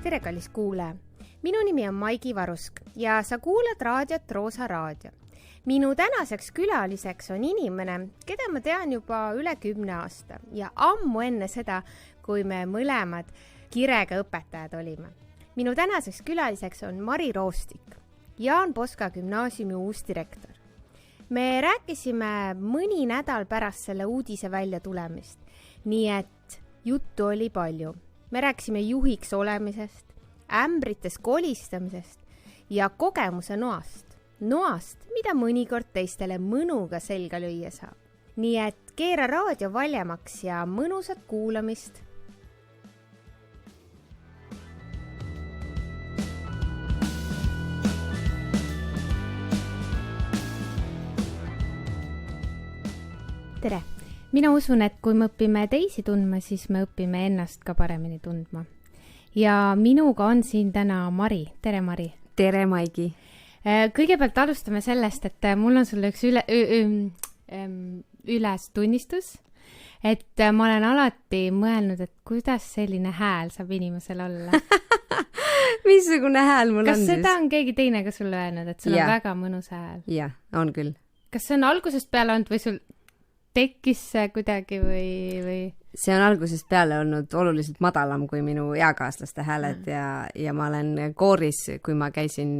tere, kallis kuulaja! Minu nimi on Maigi Varusk ja sa kuulad raadiot Roosa Raadio. Minu tänaseks külaliseks on inimene, keda ma tean juba üle 10 aasta ja ammu enne seda, kui me mõlemad kirega õpetajad olime. Minu tänaseks külaliseks on Mari Roostik, Jaan Poska gümnaasiumi uus direktor. Me rääkisime mõni nädal pärast selle uudise välja tulemist, nii et juttu oli palju. Me rääkisime juhiks olemisest, ämbritest kolistamisest ja kogemuse noast. Noast, mida mõnikord teistele mõnuga selga lüüa saab. Nii et keera raadio valjemaks ja mõnusat kuulamist. Tere! Mina usun, et kui me õpime teisi tundma, siis me õpime ennast ka paremini tundma. Ja minuga on siin täna Mari. Tere, Mari! Tere, Maigi! Kõigepealt alustame sellest, et mul on sulle üks ülestunnistus, et ma olen alati mõelnud, et kuidas selline hääl saab inimesel olla. Missugune hääl mul Kas on siis? Kas seda on keegi teine ka sulle öelnud, et sul on väga mõnus hääl? Jah, on küll. Kas see on algusest peale olnud või sul tekkis see kuidagi või? See on algusest peale olnud oluliselt madalam kui minu eakaaslaste hääled ja ma olen kooris, kui ma käisin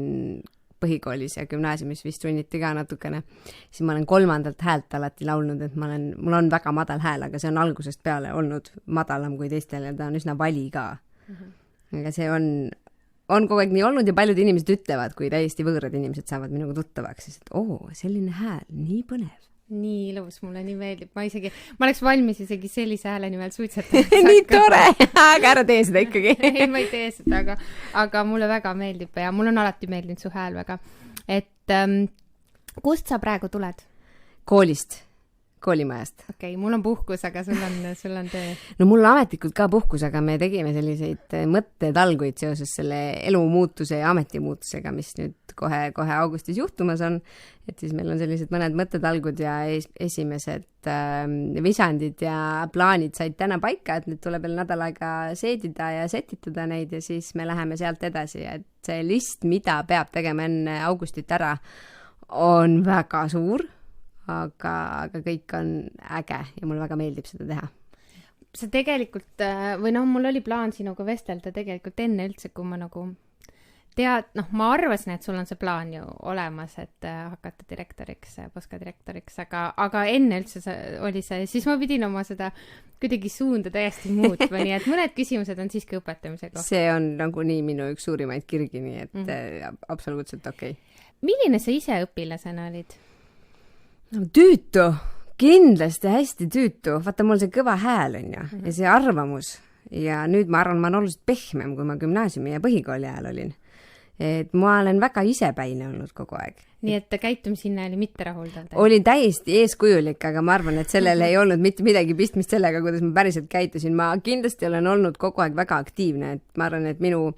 põhikoolis ja gümnaasiumis vist sunniti ka natukene, siis ma olen 3. häält alati laulnud, et mul on väga madal hääl, aga see on algusest peale olnud madalam kui teistel ja ta on üsna vali ka. Aga see on kogu aeg nii olnud ja paljud inimesed ütlevad, kui täiesti võõrad inimesed saavad minuga tuttavaks, siis et selline hääl, nii põnev. Nii ilus, mulle nii meeldib. Ma oleks valmis isegi sellise hääle nimel suitsetada. Nii tore, aga ära tee seda ikkagi. Ei, ma ei tee seda, aga mulle väga meeldib ja mul on alati meeldinud su hääl väga. Et kust sa praegu tuled? Koolist, koolimajast. Okei, mul on puhkus, aga sul on töö. No mul on ametlikult ka puhkus, aga me tegime selliseid mõttetalguid seoses selle elumuutuse ja ametimuutusega, mis nüüd kohe augustis juhtumas on. Et siis meil on sellised mõned mõttetalgud ja esimesed visandid ja plaanid said täna paika, et nüüd tuleb veel nädal aega seedida ja setitada neid ja siis me läheme sealt edasi. Et see list, mida peab tegema enne augustit ära, on väga suur, aga kõik on äge ja mul väga meeldib seda teha. See tegelikult, mul oli plaan sinuga vestelda tegelikult enne üldse, kui ma ma arvasin, et sul on see plaan ju olemas, et hakata direktoriks, Poska direktoriks, aga enne üldse oli see, siis ma pidin oma seda kuidagi suunda täiesti muutma, nii et mõned küsimused on siiski õpetamise kohta. See on nii minu üks suurimaid kirgi, nii et absoluutselt okei. Milline sa ise õpilasena olid? Tüütu, kindlasti hästi tüütu. Vaata, mul see kõva hääl on ja see arvamus. Ja nüüd ma arvan, ma olen oluliselt pehmem, kui ma gümnaasiumi ja põhikooli ajal olin. Et ma olen väga isepäine olnud kogu aeg. Nii et käitumishinne oli mitte rahuldav? Oli täiesti eeskujulik, aga ma arvan, et sellel ei olnud mitte midagi pistmist sellega, kuidas ma päriselt käitusin. Ma kindlasti olen olnud kogu aeg väga aktiivne, et ma arvan, et minu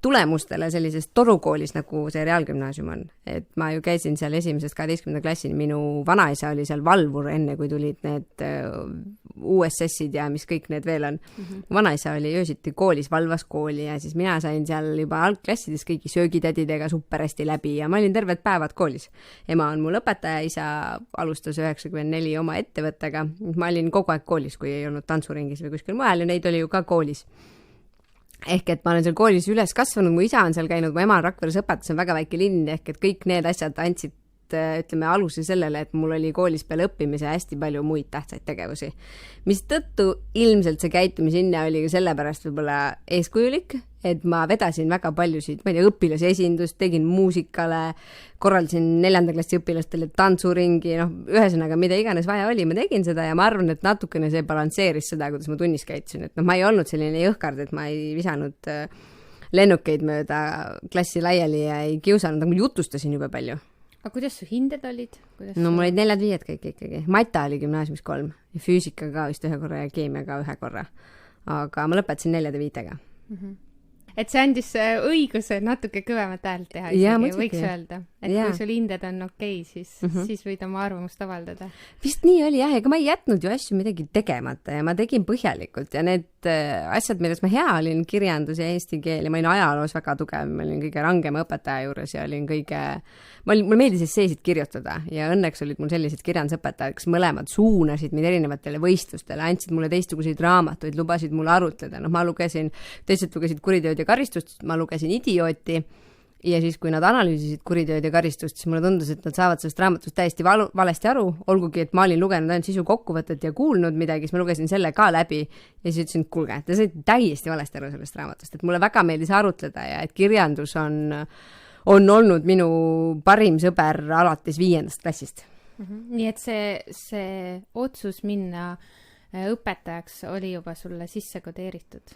tulemustele sellises torukoolis, nagu see reaalgümnaasium on. Et ma ju käisin seal 1.–12. klassini, minu vanaisa oli seal valvur enne, kui tulid need USS-id ja mis kõik need veel on. Vanaisa oli öösiti koolis, valvas kooli ja siis mina sain seal juba algklassides kõigi söögitädidega super hästi läbi ja ma olin terved päevad koolis. Ema on mul õpetaja, isa alustas 94 oma ettevõttega. Ma olin kogu aeg koolis, kui ei olnud tantsuringis või kuskil mujal ja neid oli ju ka koolis. Ehk et ma olen seal koolis üles kasvanud, mu isa on seal käinud, mu ema on Rakveres õpetas, on väga väike linn, ehk et kõik need asjad andsid aluse sellele, et mul oli koolis peale õppimise hästi palju muid tähtsaid tegevusi. Mis tõttu ilmselt see käitumisinne oli ka sellepärast võib-olla eeskujulik, et ma vedasin väga paljusid, õpilase esindust, tegin muusikale, korraldasin 4. klassi õpilastele tantsuringi, ühesõnaga, mida iganes vaja oli, ma tegin seda ja ma arvan, et natukene see balansseeris seda, kuidas ma tunnis käitusin. Et ma ei olnud selline jõhkard, et ma ei visanud lennukeid mööda klassi laiali ja ei kiusanud, aga ma jutustasin jube palju. Aga kuidas su hinded olid? Mul olid 4-5 kõik ikkagi. Mata oli gümnaasiumis 3 ja füüsika ka vist 1 korra ja keemia ka 1 korra. Aga ma lõpetasin 4-5-ga. Et see andis õiguse natuke kõvemat häält teha isegi, võiks öelda. et Jaa. kui sul hinded on okei, siis võid oma arvamust avaldada. Vist nii oli jah, ega ma ei jätnud ju asju midagi tegemata ja ma tegin põhjalikult ja need asjad, milles ma hea olin, kirjandus ja eesti keel ja ma olin ajaloos väga tugev, ma olin kõige rangema õpetaja juures ja olin mulle meeldis esseesid kirjutada ja õnneks olid mul sellised kirjandusõpetajad, kes mõlemad suunasid mind erinevatele võistlustele, andsid mulle teistsuguseid raamatuid, lubasid mulle arutleda, ma lugesin, teised lugesid Kuriteod ja karistust, ma lugesin Idiooti ja siis, kui nad analüüsisid Kuriteod ja karistust, siis mulle tundus, et nad saavad sellest raamatust täiesti valesti aru, olgugi, et ma olin lugenud ainult sisu kokkuvõtet ja kuulnud midagi, siis ma lugesin selle ka läbi ja siis ütlesin, et kuulge, te saite täiesti valesti aru sellest raamatust, et mulle väga meeldis arutleda ja et kirjandus on olnud minu parim sõber alates 5. klassist. Nii et see otsus minna õpetajaks oli juba sulle sisse kodeeritud?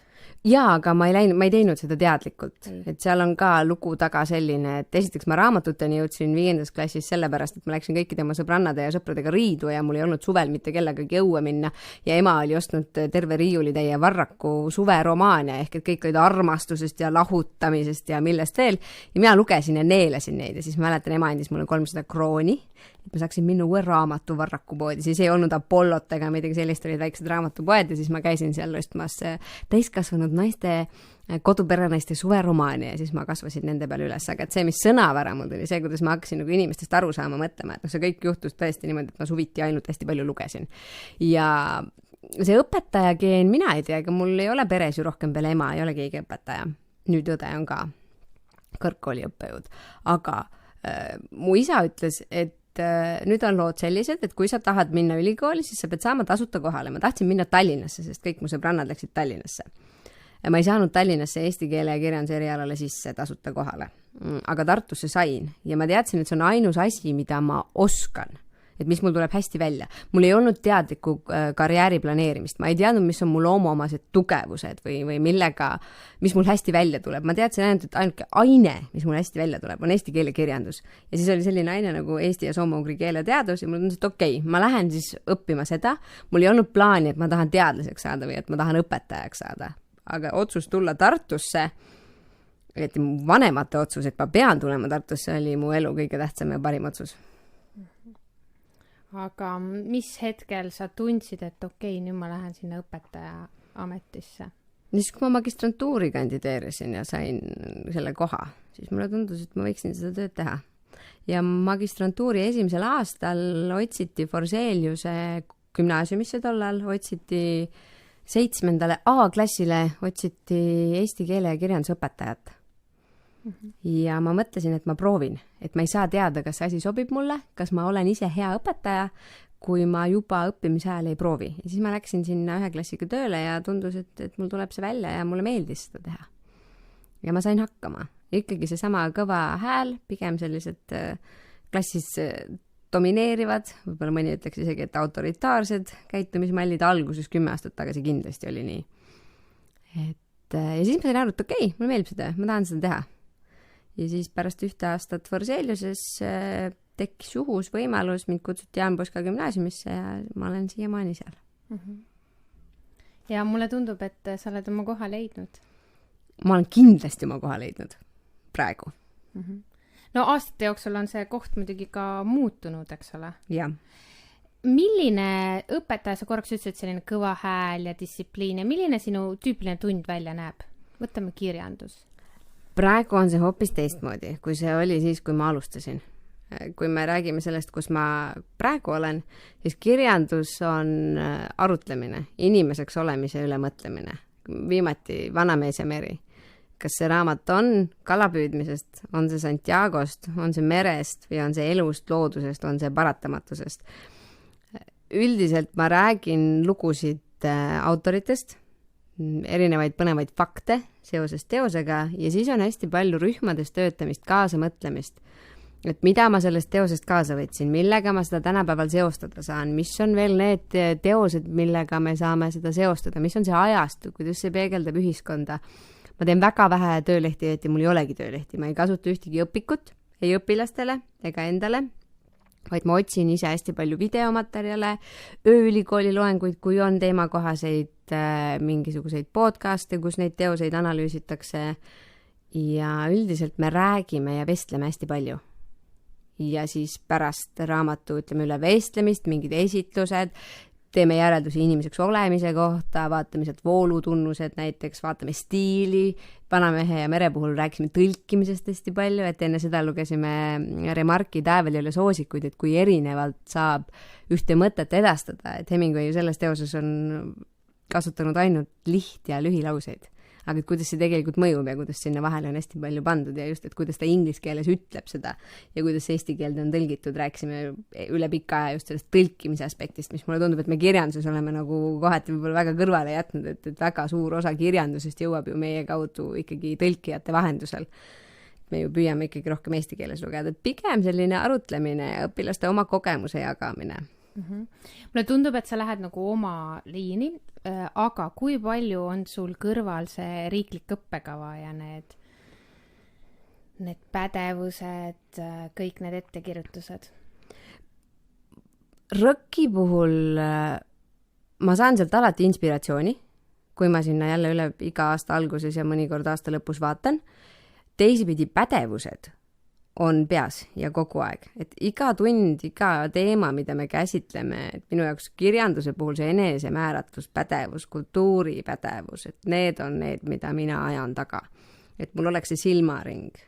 Jaa, aga ma ei teinud seda teadlikult. Et seal on ka lugu taga selline, et esiteks ma raamatuteni jõudsin 5. klassis sellepärast, et ma läksin kõikide oma sõbrannade ja sõpradega riidu ja mul ei olnud suvel mitte kellegagi õue minna ja ema oli ostnud terve riiulitäie Varraku suveromaane ehk et kõik olid armastusest ja lahutamisest ja millest veel ja mina lugesin ja neelasin neid ja siis ma mäletan, ema andis mulle 300 krooni, et ma saaksin minna uue raamatu Varraku poodi, siis ei olnud Apollot ega midagi sellist, olid väiksed raamatupoed ja siis ma käisin seal ostmas täiskasvanud naiste, koduperenaiste suveromaani ja siis ma kasvasin nende peale üles, aga et see, mis sõnavara mul tuli, see, kuidas ma hakkasin nagu inimestest aru saama mõtlema, et see kõik juhtus tõesti niimoodi, et ma suviti ainult hästi palju lugesin. Ja see õpetaja geen, mina ei tea, ega mul ei ole peres ju rohkem peale ema, ei ole keegi õpetaja. Nüüd õde on ka kõrgkooli õppejõud, aga mu isa ütles, et nüüd on lood sellised, et kui sa tahad minna ülikooli, siis sa pead saama tasuta kohale. Ma tahtsin minna Tallinnasse, sest kõik mu sõbrannad läksid Tallinnasse. Ma ei saanud Tallinnasse eesti keele ja kirjanduse erialale sisse tasuta kohale, aga Tartusse sain ja ma teadsin, et see on ainus asi, mida ma oskan, et mis mul tuleb hästi välja. Mul ei olnud teadlikku karjääri planeerimist, ma ei teadnud, mis on mul omased tugevused või millega, mis mul hästi välja tuleb. Ma teadsin ainult, et ainuke aine, mis mul hästi välja tuleb, on eesti keele kirjandus. Ja siis oli selline aine nagu eesti ja soome-ugri keeleteadus ja mul tundus, et okei, ma lähen siis õppima seda. Mul ei olnud plaani, et ma tahan teadlaseks saada või et ma tahan õpetajaks saada. Aga otsus tulla Tartusse, et mu vanemate otsus, et ma pean tulema Tartusse, oli mu elu kõige tähtsam ja parim otsus. Aga mis hetkel sa tundsid, et okei, nüüd ma lähen sinna õpetaja ametisse? Siis kui ma magistrantuuri kandideerisin ja sain selle koha, siis mulle tundus, et ma võiksin seda tööd teha. Ja magistrantuuri 1. aastal otsiti Forseliuse gümnaasiumisse tollal, otsiti 7. A-klassile, otsiti eesti keele ja kirjandusõpetajat. Ja ma mõtlesin, et ma proovin, et ma ei saa teada, kas see asi sobib mulle, kas ma olen ise hea õpetaja, kui ma juba õppimise ajal ei proovi. Ja siis ma läksin sinna 1 klassiga tööle ja tundus, et mul tuleb see välja ja mulle meeldis seda teha. Ja ma sain hakkama. Ikkagi seesama kõva hääl, pigem sellised klassis domineerivad, võib-olla mõni ütleks isegi, et autoritaarsed käitumismallid alguses 10 aastat tagasi kindlasti oli nii. Ja siis ma sain aru, et okei, mulle meeldib seda, ma tahan seda teha. Ja siis pärast 1 aastat Forseliuses tekkis juhus võimalus, mind kutsuti Jaan Poska gümnaasiumisse ja ma olen siiamaani seal. Ja mulle tundub, et sa oled oma koha leidnud. Ma olen kindlasti oma koha leidnud praegu. No aastate jooksul on see koht muidugi ka muutunud, eks ole? Jah. Milline õpetaja, sa korraks ütlesid selline kõva hääl ja distsipliin ja milline sinu tüüpiline tund välja näeb? Võtame kirjandus. Praegu on see hoopis teistmoodi, kui see oli siis, kui ma alustasin. Kui me räägime sellest, kus ma praegu olen, siis kirjandus on arutlemine, inimeseks olemise üle mõtlemine. Viimati Vanamees ja meri. Kas see raamat on kalapüüdmisest, on see Santiagost, on see merest või on see elust, loodusest, on see paratamatusest? Üldiselt ma räägin lugusid autoritest, erinevaid põnevaid fakte seoses teosega ja siis on hästi palju rühmades töötamist, kaasamõtlemist, et mida ma sellest teosest kaasa võtsin, millega ma seda tänapäeval seostada saan, mis on veel need teosed, millega me saame seda seostada, mis on see ajastu, kuidas see peegeldab ühiskonda. Ma teen väga vähe töölehti, et mul ei olegi töölehti, ma ei kasuta ühtegi õpikut, ei õpilastele ega endale, vaid ma otsin ise hästi palju videomaterjale, ööülikooli loenguid, kui on teemakohaseid mingisuguseid podcaste, kus neid teoseid analüüsitakse ja üldiselt me räägime ja vestleme hästi palju. ja siis pärast raamatu, ütleme, üle vestlemist, mingid esitlused, teeme järeldusi inimeseks olemise kohta, vaatame sealt voolutunnused näiteks, vaatame stiili, Vanamehe ja mere puhul rääkisime tõlkimisest hästi palju, et enne seda lugesime Remarki Täävel ei ole soosikuid, et kui erinevalt saab ühte mõtet edastada, et Hemingway ju selles teoses on kasutanud ainult liht- ja lühilauseid. Aga et kuidas see tegelikult mõjub ja kuidas sinna vahele on hästi palju pandud ja just, et kuidas ta inglise keeles ütleb seda ja kuidas eesti keelde on tõlgitud, rääkisime üle pika aja just sellest tõlkimise aspektist, mis mulle tundub, et me kirjanduses oleme nagu kohati võib-olla väga kõrvale jätnud, et väga suur osa kirjandusest jõuab ju meie kaudu ikkagi tõlkijate vahendusel. Me ju püüame ikkagi rohkem eesti keeles lugeda, et pigem selline arutlemine ja õpilaste oma kogemuse jagamine. Mulle tundub, et sa lähed nagu oma liini, aga kui palju on sul kõrval see riiklik õppekava ja need pädevused, kõik need ettekirjutused? Rõki puhul ma saan sealt alati inspiratsiooni, kui ma sinna jälle üle iga aasta alguses ja mõnikord aasta lõpus vaatan. Teisipidi pädevused on peas ja kogu aeg, et iga tund, iga teema, mida me käsitleme, et minu jaoks kirjanduse puhul see enesemääratlus, pädevus, kultuuripädevus, et need on need, mida mina ajan taga. Et mul oleks see silmaring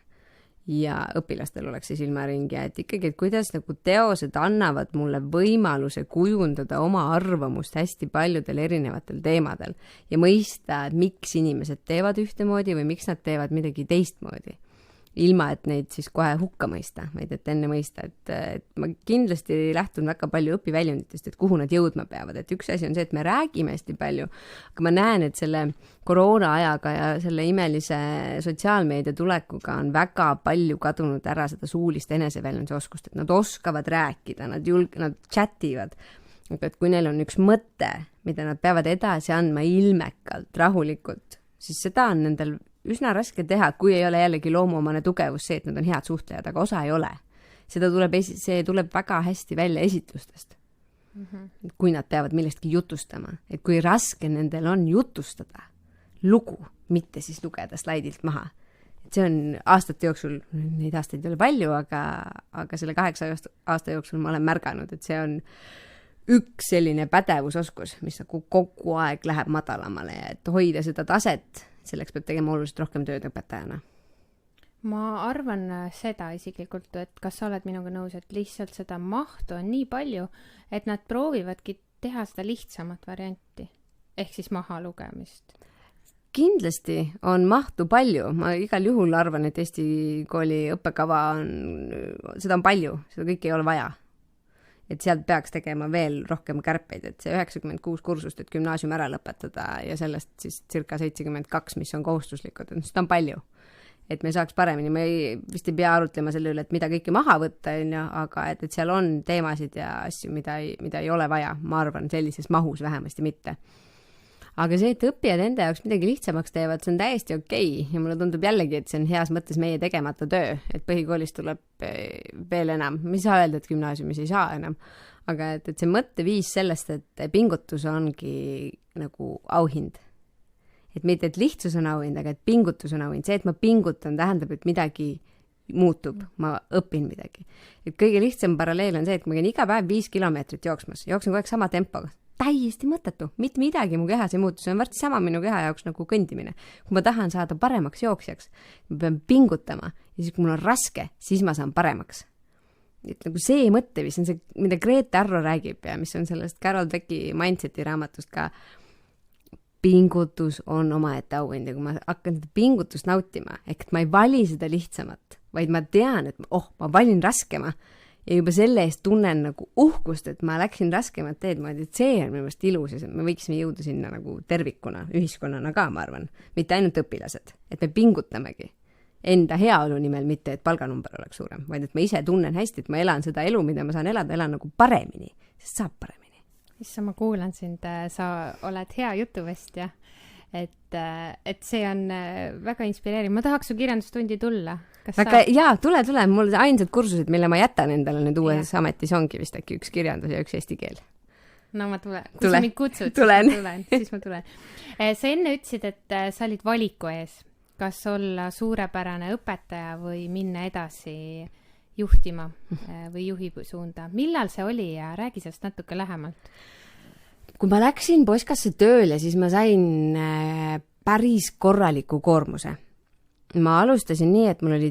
ja õpilastel oleks see silmaring ja et ikkagi, et kuidas nagu teosed annavad mulle võimaluse kujundada oma arvamust hästi paljudel erinevatel teemadel ja mõista, et miks inimesed teevad ühtemoodi või miks nad teevad midagi teistmoodi. Ilma, et neid siis kohe hukka mõista, vaid et enne mõista, et ma kindlasti lähtun väga palju õpiväljunditest, et kuhu nad jõudma peavad, et üks asi on see, et me räägime hästi palju, aga ma näen, et selle koroona ajaga ja selle imelise sotsiaalmeedia tulekuga on väga palju kadunud ära seda suulist eneseväljunduse oskust, et nad oskavad rääkida, nad chativad, aga et kui neil on üks mõte, mida nad peavad edasi andma ilmekalt, rahulikult, siis seda on nendel üsna raske teha, kui ei ole jällegi loomuomane tugevus see, et nad on head suhtlejad, aga osa ei ole. See tuleb väga hästi välja esitlustest. Kui nad peavad millestki jutustama. Et kui raske nendel on jutustada lugu, mitte siis lugeda slaidilt maha. Et see on aastate jooksul, neid aastaid ei ole palju, aga selle 8 aasta jooksul ma olen märganud, et see on üks selline pädevusoskus, mis kogu aeg läheb madalamale ja et hoida seda taset, selleks peab tegema oluliselt rohkem tööd õpetajana. Ma arvan seda isiklikult, et kas sa oled minuga nõus, et lihtsalt seda mahtu on nii palju, et nad proovivadki teha seda lihtsamat varianti, ehk siis maha lugemist. Kindlasti on mahtu palju. Ma igal juhul arvan, et Eesti kooli õppekava seda on palju, seda kõik ei ole vaja. Et sealt peaks tegema veel rohkem kärpeid, et see 96 kursust, et gümnaasium ära lõpetada ja sellest siis circa 72, mis on kohustuslikud, et seda on palju. Et me saaks paremini, me vist ei pea arutlema selle üle, et mida kõike maha võtta, aga et seal on teemasid ja asju, mida ei ole vaja, ma arvan, sellises mahus vähemasti mitte. Aga see, et õppijad enda jaoks midagi lihtsamaks teevad, see on täiesti okei. Ja mulle tundub jällegi, et see on heas mõttes meie tegemata töö, et põhikoolis tuleb veel enam. Me ei saa öelda, et gümnaasiumis ei saa enam. Aga et see mõtteviis sellest, et pingutus ongi nagu auhind. Et mitte, et lihtsus on auhind, aga et pingutus on auhind. See, et ma pingutan, tähendab, et midagi muutub, ma õpin midagi. Et kõige lihtsam paralleel on see, et ma käin iga päev 5 kilomeetrit jooksmas. Jooksen kogu aeg sama tempoga. Täiesti mõttetu, mitte midagi mu kehas ei muutu, see on varsti sama minu keha jaoks nagu kõndimine. Kui ma tahan saada paremaks jooksjaks, ma pean pingutama ja siis kui mul on raske, siis ma saan paremaks. Et nagu see mõttevis on see, mida Grete Arro räägib ja mis on sellest Carol Dwecki Mindseti raamatust ka. Pingutus on omaette auhind ja kui ma hakkan seda pingutust nautima, ehk ma ei vali seda lihtsamat, vaid ma tean, et ma valin raskema. Ja juba selle eest tunnen nagu uhkust, et ma läksin raskemat teed, ma et see on minu meelest ilus ja me võiksime jõuda sinna nagu tervikuna, ühiskonnana ka, ma arvan, mitte ainult õpilased, et me pingutamegi enda heaolu nimel, mitte et palganumber oleks suurem, vaid et ma ise tunnen hästi, et ma elan seda elu, mida ma saan elada, elan nagu paremini, sest saab paremini. Issa, ma kuulan sind, sa oled hea jutuvestja, et see on väga inspireeriv. Ma tahaks su kirjandustundi tulla. Jaa, tule, mul ainsad kursused, mille ma jätan endale nüüd uues ametis ongi vist äkki üks kirjandus ja üks eesti keel. No ma tulen. Kui sa mind kutsud, siis ma tulen. Sa enne ütlesid, et sa olid valiku ees. Kas olla suurepärane õpetaja või minna edasi juhtima või juhi suunda. Millal see oli ja räägi sellest natuke lähemalt? Kui ma läksin Poskasse tööle, siis ma sain päris korraliku koormuse. Ma alustasin nii, et mul oli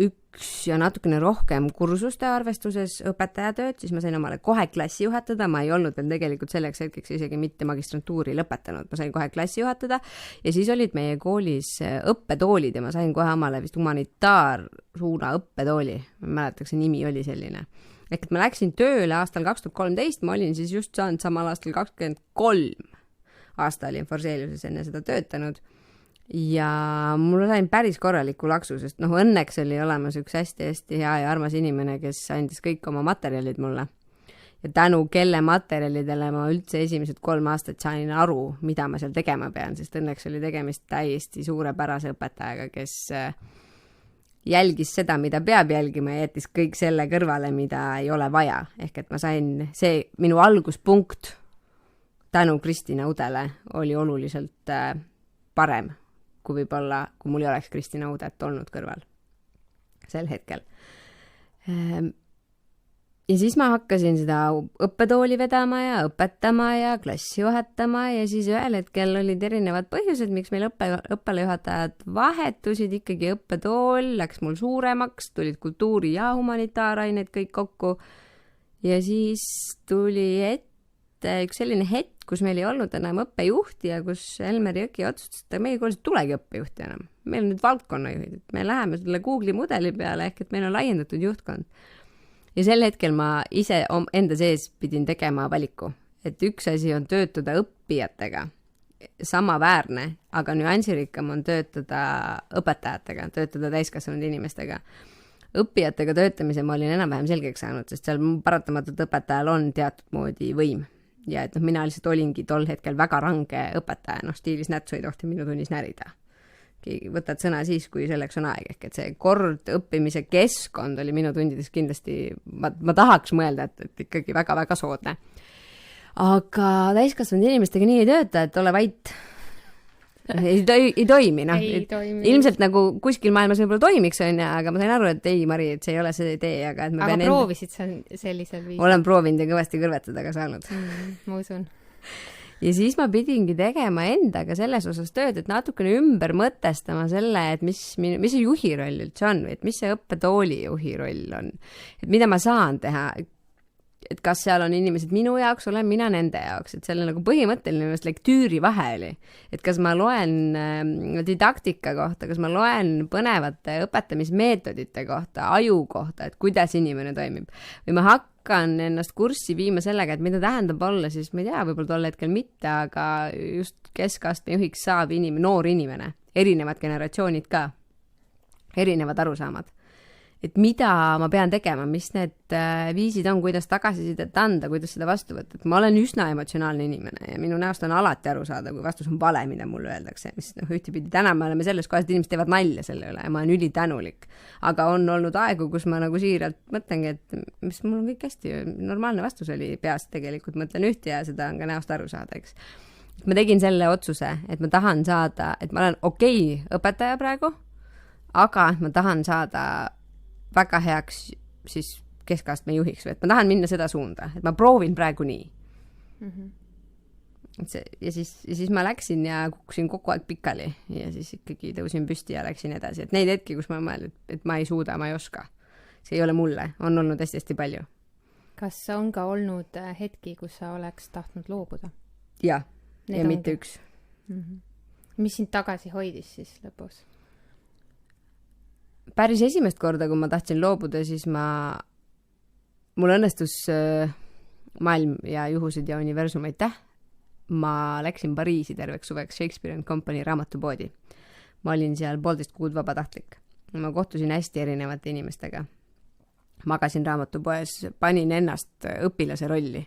üks ja natukene rohkem kursuste arvestuses õpetajatööd, siis ma sain omale kohe klassi juhatada, ma ei olnud veel tegelikult selleks hetkeks isegi mitte magistrantuuri lõpetanud, ma sain kohe klassi juhatada ja siis olid meie koolis õppetoolid ja ma sain kohe omale vist humanitaarsuuna õppetooli, ma mäletaks, see nimi oli selline. Ehk et ma läksin tööle aastal 2013, ma olin siis just saanud samal aastal 23 aasta olin Forseliuses enne seda töötanud ja mul sain päris korraliku laksu, sest õnneks oli olemas üks hästi-hästi hea ja armas inimene, kes andis kõik oma materjalid mulle. Ja tänu kelle materjalidele ma üldse esimesed 3 aastat sain aru, mida ma seal tegema pean, sest õnneks oli tegemist täiesti suurepärase õpetajaga, kes jälgis seda, mida peab jälgima ja jättis kõik selle kõrvale, mida ei ole vaja. Ehk et ma sain, see minu alguspunkt tänu Kristina Udele oli oluliselt parem kui võib-olla, kui mul ei oleks Kristina Udet olnud kõrval sel hetkel. Ja siis ma hakkasin seda õppetooli vedama ja õpetama ja klassi juhatama ja siis ühel hetkel olid erinevad põhjused, miks meil õppealajuhatajad vahetusid, ikkagi õppetool läks mul suuremaks, tulid kultuuri ja humanitaarained kõik kokku ja siis tuli ette üks selline hetk, kus meil ei olnud enam õppejuhti ja kus Elmer Jõki otsustas, et meie koolis tulegi õppejuhti enam. Meil on nüüd valdkonnajuhid, et me läheme selle Google'i mudeli peale ehk et meil on laiendatud juhtkond. Ja sel hetkel ma ise enda sees pidin tegema valiku, et üks asi on töötada õppijatega, samaväärne, aga nüansirikkam on töötada õpetajatega, töötada täiskasvanud inimestega. Õppijatega töötamise ma olin enam-vähem selgeks saanud, sest seal paratamatult õpetajal on teatud moodi võim. Ja et mina lihtsalt olingi tol hetkel väga range õpetaja, stiilis nätsu ei tohti minu tunnis närida. Võtad sõna siis, kui selleks on aeg, ehk et see kord õppimise keskkond oli minu tundides kindlasti, ma tahaks mõelda, et ikkagi väga-väga soodne. Aga täiskasvanud inimestega nii ei tööta, et ole vait. Ei toimi, ilmselt nagu kuskil maailmas võib-olla toimiks, aga ma sain aru, et ei, Mari, et see ei ole see tee, aga et aga proovisid sa sellisel viisil? Olen proovinud ja kõvasti kõrvetada ka saanud. Ma usun. Ja siis ma pidingi tegema endaga selles osas tööd, et natukene ümber mõtestama selle, et mis see juhi roll üldse on, või et mis see õppetooli juhi roll on, et mida ma saan teha, et kas seal on inimesed minu jaoks, olen mina nende jaoks, et selle nagu põhimõtteline lektüüri vahe oli, et kas ma loen didaktika kohta, kas ma loen põnevate õpetamismeetodite kohta, aju kohta, et kuidas inimene toimib, või ma hakkan ennast kurssi viima sellega, et mida tähendab olla, siis ma ei tea, võib-olla tol hetkel mitte, aga just keskastme juhiks saab noor inimene, erinevad generatsioonid ka, erinevad arusaamad. Et mida ma pean tegema, mis need viisid on, kuidas tagasisidet anda, kuidas seda vastu võtta. Et ma olen üsna emotsionaalne inimene ja minu näost on alati aru saada, kui vastus on vale, mida mulle öeldakse. Mis ühtepidi täna me oleme selles kohas, et inimesed teevad nalja selle üle ja ma olen ülitänulik. Aga on olnud aegu, kus ma nagu siiralt mõtlengi, et mis mul on kõik hästi, normaalne vastus oli peast tegelikult, mõtlen ühte ja seda on ka näost aru saada, eks. Ma tegin selle otsuse, et ma tahan saada, et ma olen okei õpetaja praegu, aga ma tahan saada väga heaks siis keskastme juhiks, või et ma tahan minna seda suunda, et ma proovin praegu nii. Ja siis ma läksin ja kukkusin kogu aeg pikali ja siis ikkagi tõusin püsti ja läksin edasi, et neid hetki, kus ma mõelnud, et ma ei suuda, ma ei oska. See ei ole mulle, on olnud hästi palju. Kas on ka olnud hetki, kus sa oleks tahtnud loobuda? Ja mitte üks. Mis sind tagasi hoidis siis lõpus? Päris esimest korda, kui ma tahtsin loobuda, siis mul õnnestus maailm ja juhused ja universum, aitäh. Ma läksin Pariisi terveks suveks Shakespeare & Company raamatupoodi. Ma olin seal 1,5 kuud vabatahtlik. Ma kohtusin hästi erinevate inimestega. Magasin raamatupoes, panin ennast õpilase rolli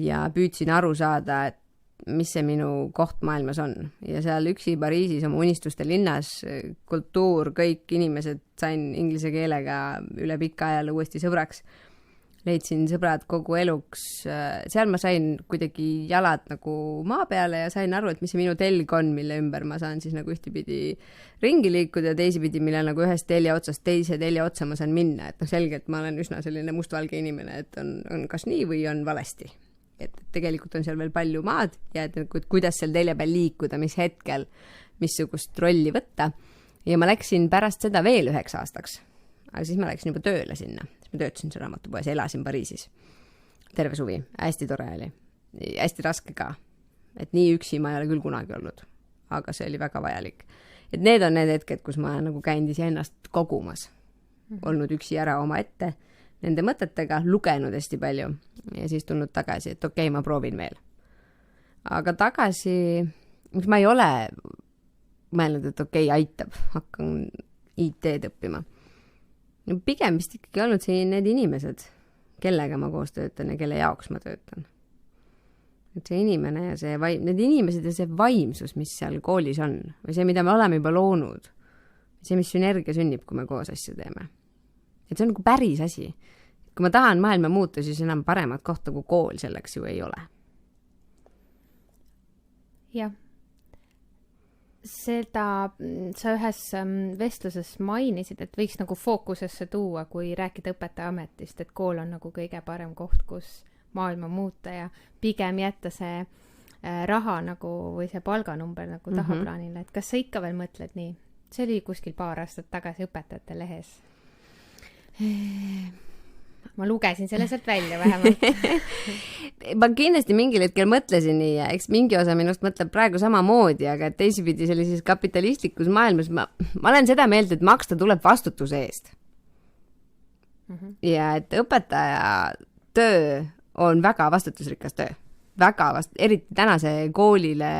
ja püüdsin aru saada, et mis see minu koht maailmas on. Ja seal üksi Pariisis oma unistuste linnas, kultuur, kõik inimesed sain inglise keelega üle pika ajal uuesti sõbraks. leidsin sõbrad kogu eluks. Seal ma sain kuidagi jalad nagu maa peale ja sain aru, et mis see minu telg on, mille ümber ma saan siis nagu ühtepidi ringi liikuda ja teisipidi, mille nagu ühest telje otsast teise telje otsa ma saan minna. Et selgelt ma olen üsna selline mustvalge inimene, et on kas nii või on valesti. Et tegelikult on seal veel palju maad ja et kuidas seal telje peal liikuda, mis hetkel, missugust rolli võtta. Ja ma läksin pärast seda veel 9 aastaks. Aga siis ma läksin juba tööle sinna. Ma töötasin seal raamatupoes ja elasin Pariisis. Terve suvi. Hästi tore oli. Hästi raske ka. Et nii üksi ma ei ole küll kunagi olnud. Aga see oli väga vajalik. Et need on need hetked, kus ma nagu käin ennast kogumas. Olnud üksi ära oma ette. Nende mõtetega lugenud hästi palju. Ja siis tulnud tagasi, et okei, ma proovin veel. Aga tagasi, miks ma ei ole mõelnud, et okei, aitab. Hakkan IT-d õppima. No, pigem vist ikkagi olnud siin need inimesed, kellega ma koos töötan ja kelle jaoks ma töötan. Et see inimene ja see need inimesed ja see vaimsus, mis seal koolis on, või see, mida me oleme juba loonud, see, mis sünergia sünnib, kui me koos asju teeme. Et see on nagu päris asi. Kui ma tahan maailma muuta, siis enam paremat kohta kui kool selleks ju ei ole. Jah. Seda sa ühes vestluses mainisid, et võiks nagu fookusesse tuua, kui rääkida õpetaja ametist, et kool on nagu kõige parem koht, kus maailma muuta ja pigem jätta see raha nagu või see palganumber nagu tahaplaanile. Et kas sa ikka veel mõtled nii? See oli kuskil 2 aastat tagasi õpetajate lehes. Ma lugesin selle sealt välja vähemalt. Ma kindlasti mingil hetkel mõtlesin nii ja eks mingi osa minust mõtleb praegu samamoodi, aga teisipidi sellises kapitalistlikus maailmas ma olen seda meelt, et maksta tuleb vastutuse eest. Ja et õpetaja töö on väga vastutusrikas töö. Eriti tänase koolile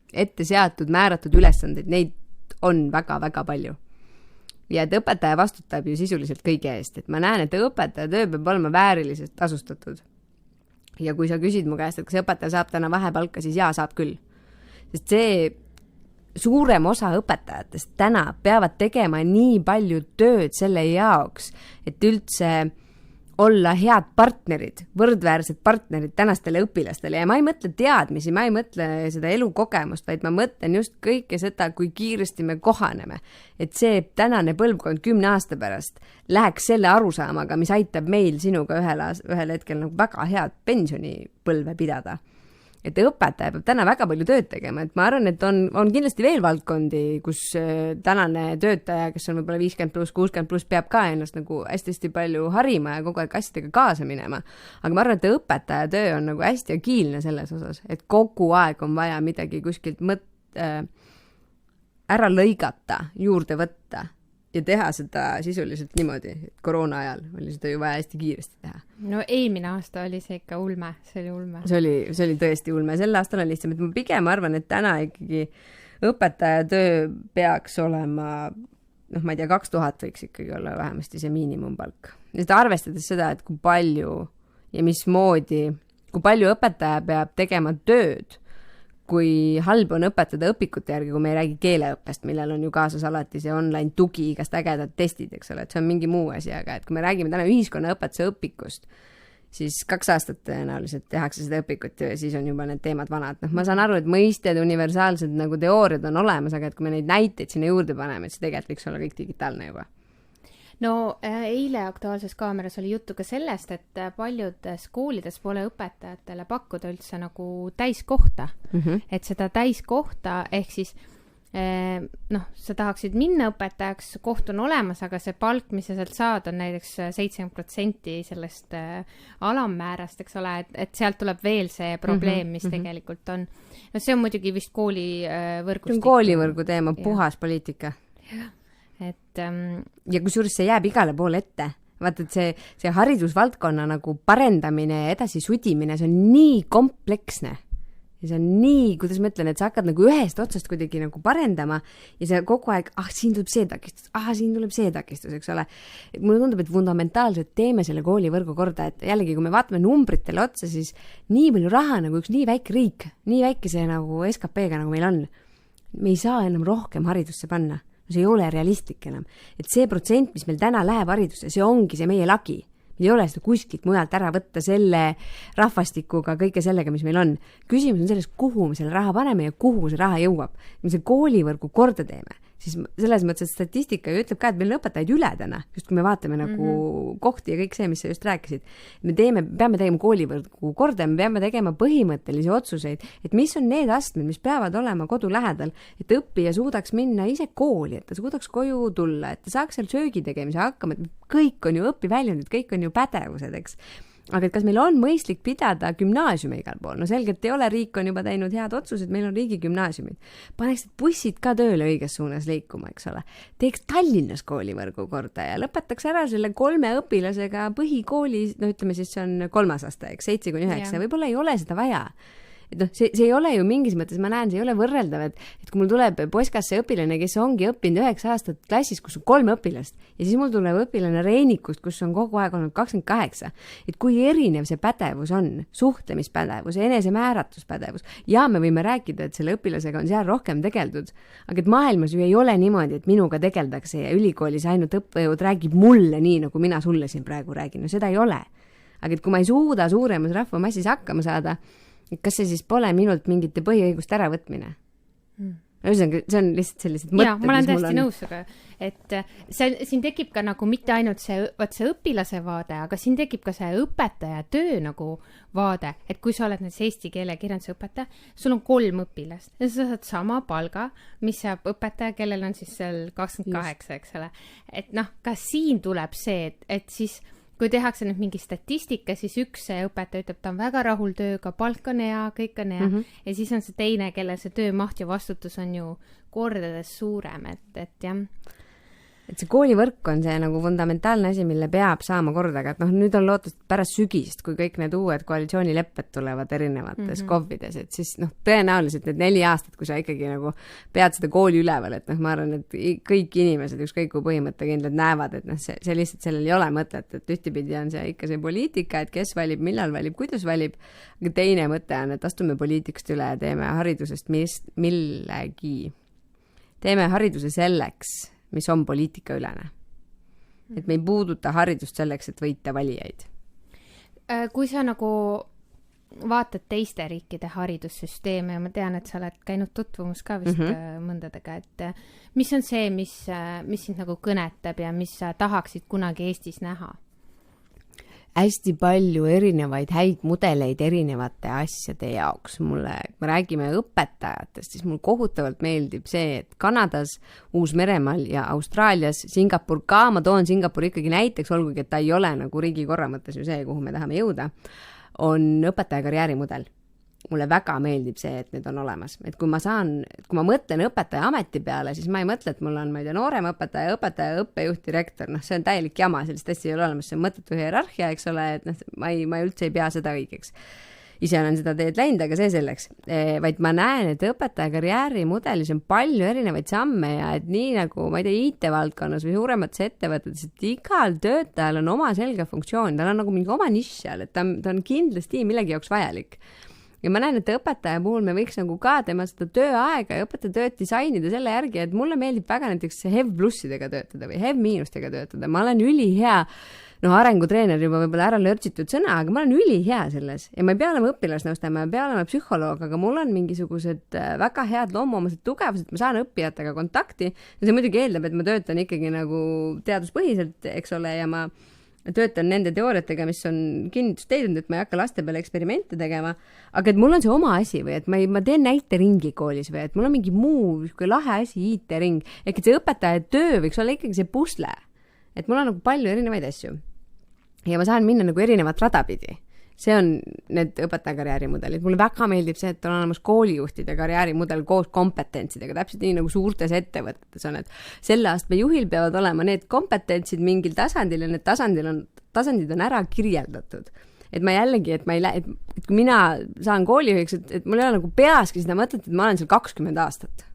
ette seatud, määratud ülesandeid, neid on väga-väga palju. Ja et õpetaja vastutab ju sisuliselt kõige eest, et ma näen, et õpetaja töö peab olema vääriliselt tasustatud. Ja kui sa küsid mu käest, et kas õpetaja saab täna vahepalka, siis jaa, saab küll. Sest see suurem osa õpetajatest täna peavad tegema nii palju tööd selle jaoks, et üldse olla head partnerid, võrdväärsed partnerid tänastele õpilastele ja ma ei mõtle teadmisi, ma ei mõtle seda elukogemust, vaid ma mõtlen just kõike seda, kui kiiresti me kohaneme. Et see tänane põlvkond 10 aasta pärast läheks selle arusaamaga, mis aitab meil sinuga ühel hetkel nagu väga head pensionipõlve pidada. Et õpetaja peab täna väga palju tööd tegema, et ma arvan, et on kindlasti veel valdkondi, kus tänane töötaja, kes on võib-olla 50+, 60+, peab ka ennast nagu hästi palju harima ja kogu aeg asjadega kaasa minema. Aga ma arvan, et õpetaja töö on nagu hästi agiilne selles osas, et kogu aeg on vaja midagi kuskilt ära lõigata, juurde võtta ja teha seda sisuliselt niimoodi, et koroona ajal oli seda ju vaja hästi kiiresti teha. No eelmine aasta oli see ikka ulme, see oli ulme. See oli tõesti ulme, sel aastal on lihtsam, et ma pigem arvan, et täna ikkagi õpetaja töö peaks olema, ma ei tea, 2000 võiks ikkagi olla vähemasti see miinimumpalk. Ja seda arvestades seda, et kui palju ja mismoodi, kui palju õpetaja peab tegema tööd, kui halb on õpetada õpikute järgi, kui me ei räägi keeleõppest, millel on ju kaasas alati see online tugi, igast ägedad testid, eks ole, et see on mingi muu asi, aga et kui me räägime täna ühiskonnaõpetuse õpikust, siis 2 aastat tõenäoliselt tehakse seda õpikut ja siis on juba need teemad vanad. Ma saan aru, et mõisted, universaalsed nagu teooriad on olemas, aga et kui me neid näiteid sinna juurde paneme, et see tegelikult võiks olla kõik digitaalne juba. No eile Aktuaalses Kaameras oli juttu ka sellest, et paljudes koolides pole õpetajatele pakkuda üldse nagu täiskohta. Et seda täiskohta ehk siis sa tahaksid minna õpetajaks, koht on olemas, aga see palk, mis sa sealt saad, on näiteks 70% sellest alammäärast, eks ole, et sealt tuleb veel see probleem, mis tegelikult on. No see on muidugi vist koolivõrgustik. See on koolivõrgu teema, puhas poliitika. Ja kusjuures see jääb igale poole ette. Vaata, et see haridusvaldkonna nagu parendamine ja edasi sudimine, see on nii kompleksne. Ja see on nii, kuidas ma ütlen, et sa hakkad nagu ühest otsast kuidagi nagu parendama ja see kogu aeg, siin tuleb see takistus, siin tuleb see takistus, eks ole. Mulle tundub, et fundamentaalselt teeme selle koolivõrgu korda, et jällegi, kui me vaatame numbritele otsa, siis nii palju raha nagu üks nii väike riik, nii väikese nagu SKP-ga nagu meil on. Me ei saa enam rohkem haridusse panna. See ei ole realistlik enam. Et see protsent, mis meil täna läheb haridusse, see ongi see meie lagi. Meil ei ole seda kuskilt mujalt ära võtta selle rahvastikuga, kõike sellega, mis meil on. Küsimus on selles, kuhu me selle raha paneme ja kuhu see raha jõuab. Me see koolivõrgu korda teeme. Siis selles mõttes, et statistika ju ütleb ka, et meil on õpetajaid üle täna, just kui me vaatame nagu kohti ja kõik see, mis sa just rääkisid. Peame tegema koolivõrgu korda, me peame tegema põhimõttelisi otsuseid, et mis on need astmed, mis peavad olema kodu lähedal, et õppija suudaks minna ise kooli, et ta suudaks koju tulla, et ta saaks seal söögi tegemise hakkama, et kõik on ju õpiväljundid, kõik on ju pädevused, eks. Aga kas meil on mõistlik pidada gümnaasiume igal pool? No selgelt ei ole, riik on juba teinud head otsused, meil on riigi gümnaasiumid. Paneks bussid ka tööle õiges suunas liikuma, eks ole. Teeks Tallinnas koolivõrgu korda ja lõpetaks ära selle 3 õpilasega põhikooli, no ütleme siis see on 3. aasta, eks 7-9, võib-olla ei ole seda vaja. Et no, see ei ole ju mingis mõttes, ma näen, see ei ole võrreldav, et kui mul tuleb poiskasse õpilane, kes ongi õppinud 9 aastat klassis, kus on 3 õpilast ja siis mul tuleb õpilane Reenikust, kus on kogu aeg olnud 28, et kui erinev see pädevus on, suhtlemispädevus, enesemääratuspädevus ja me võime rääkida, et selle õpilasega on seal rohkem tegeldud, aga et maailmas ju ei ole niimoodi, et minuga tegeldakse ja ülikoolis ainult õppejõud räägib mulle nii, nagu mina sulle siin praegu räägin, no seda ei ole. Aga et kui ma ei suuda suuremas rahvamassis hakkama saada, kas see siis pole minult mingite põhiõiguste äravõtmine? See on lihtsalt sellised mõtted, ma olen täiesti nõus, et siin tekib ka nagu mitte ainult see õpilase vaade, aga siin tekib ka see õpetaja töö nagu vaade, et kui sa oled näiteks eesti keele kirjanduse õpetaja, sul on 3 õpilast ja sa saad sama palga, mis saab õpetaja, kellel on siis seal 28, eks ole. Et noh, ka siin tuleb see, et siis kui tehakse nüüd mingi statistika, siis üks õpetaja ütleb, ta on väga rahul tööga, palk on hea, kõik on hea. Ja siis on see teine, kellel see töömaht ja vastutus on ju kordades suurem, et jah. Et see koolivõrk on see nagu fundamentaalne asi, mille peab saama kordaga, et noh, nüüd on lootust pärast sügist, kui kõik need uued koalitsioonilepped tulevad erinevates KOV-ides, et siis noh, tõenäoliselt need 4 aastat, kui sa ikkagi nagu pead seda kooli üleval, et noh, ma arvan, et kõik inimesed, ükskõik kui põhimõttekindlad näevad, et noh, see lihtsalt sellel ei ole mõtet, et ühtepidi on see ikka see poliitika, et kes valib, millal valib, kuidas valib, aga teine mõte on, et astume poliitikast üle ja teeme haridusest millegi. Teeme hariduse selleks, mis on poliitikaülene. Et me ei puuduta haridust selleks, et võita valijaid. Kui sa nagu vaatad teiste riikide haridussüsteeme ja ma tean, et sa oled käinud tutvumus ka vist mõndadega, et mis on see, mis sind nagu kõnetab ja mis sa tahaksid kunagi Eestis näha? Hästi palju erinevaid häid mudeleid erinevate asjade jaoks. Kui me räägime õpetajatest, siis mul kohutavalt meeldib see, et Kanadas, Uus-Meremaal ja Austraalias, Singapur ka, ma toon Singapur ikkagi näiteks, olgugi, et ta ei ole nagu riigi korra mõttes ju see, kuhu me tahame jõuda, on õpetaja karjäärimudel. Mulle väga meeldib see, et need on olemas. Et kui ma mõtlen õpetaja ameti peale, siis ma ei mõtle, et mul on, ma ei tea, noorem õpetaja, õppejuht, direktor, noh, see on täielik jama, sellist asja ei ole olemas, see on mõttetu hierarhia, eks ole, et noh, ma üldse ei pea seda õigeks. Ise olen seda teed läinud, aga see selleks. Vaid ma näen, et õpetaja karjäärimudelis on palju erinevaid samme ja et nii nagu, ma ei tea, IT-valdkonnas või suuremates ettevõtetes, et igal töötajal on oma selge funktsioon, tal on nagu mingi oma nišš seal, et ta on kindlasti millegi jaoks vajalik. Ja ma näen, et õpetaja puhul me võiks nagu ka tema seda tööaega ja õpetaja tööd disainida selle järgi, et mulle meeldib väga näiteks HEV+-idega töötada või HEV-miinustega töötada. Ma olen ülihea, arengutreener juba võib-olla ära lörtsitud sõna, aga ma olen ülihea selles. Ja ma ei pea olema õpilasnõustaja, ma ei pea olema psühholoog, aga mul on mingisugused väga head loomuomased tugevused, ma saan õppijatega kontakti. Ja see muidugi eeldab, et ma töötan ikkagi nagu teaduspõhiselt, eks ole, ja ma töötan nende teooriatega, mis on kinnitust teinud, et ma ei hakka laste peale eksperimente tegema, aga et mul on see oma asi või et ma teen näiteringi koolis või et mul on mingi muu lahe asi, IT-ring, ehk et see õpetaja töö võiks olla ikkagi see pusle, et mul on nagu palju erinevaid asju ja ma saan minna nagu erinevat radapidi. See on need õpetaja karjäärimudelid. Mulle väga meeldib see, et on olemas koolijuhtide karjäärimudel koos kompetentsidega, täpselt nii nagu suurtes ettevõtetes on, et selle astme juhil peavad olema need kompetentsid mingil tasandil ja need tasandid on ära kirjeldatud. Et ma jällegi, et kui mina saan koolijuhiks, et mul ei ole nagu peaski seda mõtet, et ma olen seal 20 aastat.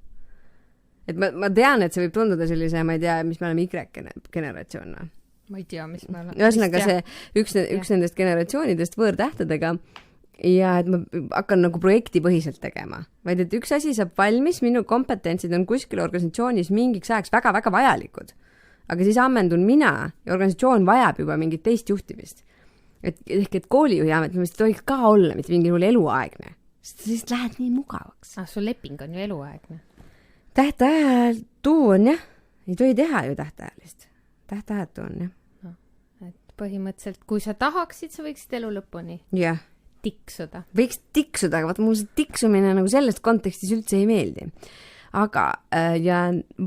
Et ma tean, et see võib tunduda sellise, ma ei tea, mis me oleme Y-generatsioon. Ma ei tea, mis me oleme. Ühesõnaga see üks nendest generatsioonidest võõrtähtedega ja et ma hakkan nagu projektipõhiselt tegema. Vaid et üks asi saab valmis, minu kompetentsid on kuskil organisatsioonis mingiks ajaks väga-väga vajalikud. aga siis ammendun mina ja organisatsioon vajab juba mingit teist juhtimist. Et koolijuhi amet ei tohiks ka olla mitte mingi eluaegne, sest siis lähed nii mugavaks. Sul leping on ju eluaegne. Tähtajatu on jah, ei tohi teha ju tähtajalist. Tähtajatu on jah. No, et põhimõtteliselt, kui sa tahaksid, sa võiksid elu lõpuni tiksuda. Võiks tiksuda, aga vaata mul see tiksumine nagu selles kontekstis üldse ei meeldi. Aga ja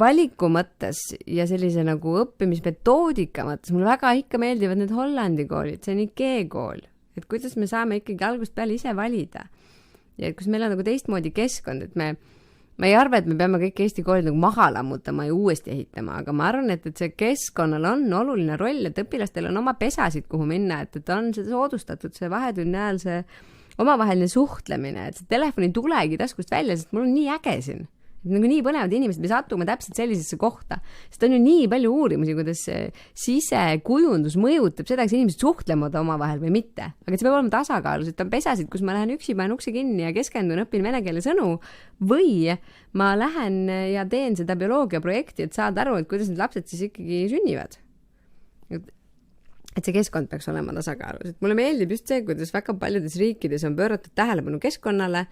valiku mõttes ja sellise nagu õppimismetoodika mõttes mulle väga ikka meeldivad need Hollandi koolid, see on IKEA kool, et kuidas me saame ikkagi algust peale ise valida ja kus meil on nagu teistmoodi keskkond, et ma ei arva, et me peame kõik Eesti koolid nagu maha lammutama ja uuesti ehitama, aga ma arvan, et see keskkonnal on oluline roll, et õpilastel on oma pesasid, kuhu minna, et on seda soodustatud, see vahetunni ajal see omavaheline suhtlemine, et see telefon ei tulegi taskust välja, sest mul on nii äge siin. Nagu nii põnevad inimesed, me satume täpselt sellisesse kohta, sest on ju nii palju uurimusi, kuidas sisekujundus mõjutab seda, kas inimesed suhtlevad omavahel või mitte, aga see peab olema tasakaalus, et on pesasid, kus ma lähen üksi, panen ukse kinni ja keskendun, õpin vene keele sõnu või ma lähen ja teen seda bioloogiaprojekti, et saada aru, et kuidas need lapsed siis ikkagi sünnivad. Et see keskkond peaks olema tasakaalus, et mulle meeldib just see, kuidas väga paljudes riikides on pööratud tähelepanu keskkonnale,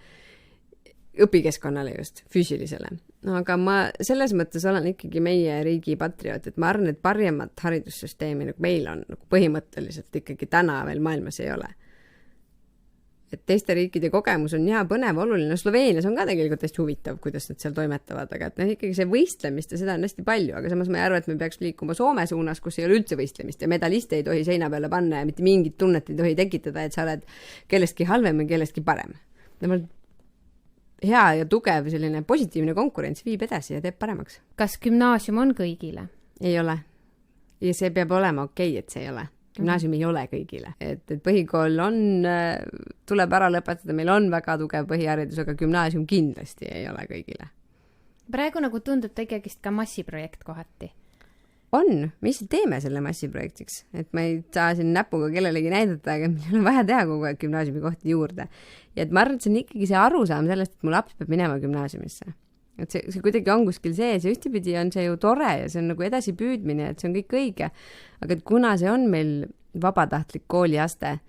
õpikeskkonnale just, füüsilisele. Aga ma selles mõttes olen ikkagi meie riigi patrioot, et ma arvan, et parimat haridussüsteemi nagu meil on nagu põhimõtteliselt ikkagi täna veel maailmas ei ole. Et teiste riikide kogemus on hea, põnev, oluline. Sloveenias on ka tegelikult hästi huvitav, kuidas nad seal toimetavad, aga et ikkagi see võistlemist ja seda on hästi palju, aga samas ma ei arva, et me peaks liikuma Soome suunas, kus ei ole üldse võistlemist ja medaliste ei tohi seina peale panna ja mitte mingit tunnet ei tohi tekitada, et sa oled kellestki halvem või kellestki parem. Hea ja tugev selline positiivne konkurents viib edasi ja teeb paremaks. Kas gümnaasium on kõigile? Ei ole. Ja see peab olema okei, et see ei ole. Gümnaasium ei ole kõigile. Et põhikool tuleb ära lõpetada, meil on väga tugev põhiharidus, aga gümnaasium kindlasti ei ole kõigile. Praegu nagu tundub ta ikkagi ka massiprojekt kohati. On, me ise teeme selle massiprojektiks, et ma ei saa siin näpuga kellelegi näidata, aga meil on vaja teha kogu aeg gümnaasiumi kohti juurde. Ja et ma arvan, et see on ikkagi see arusaam sellest, et mu laps peab minema gümnaasiumisse. Et see kuidagi on kuskil see ühtepidi on see ju tore ja see on nagu edasi püüdmine, et see on kõik õige. Aga et kuna see on meil vabatahtlik kooliaste,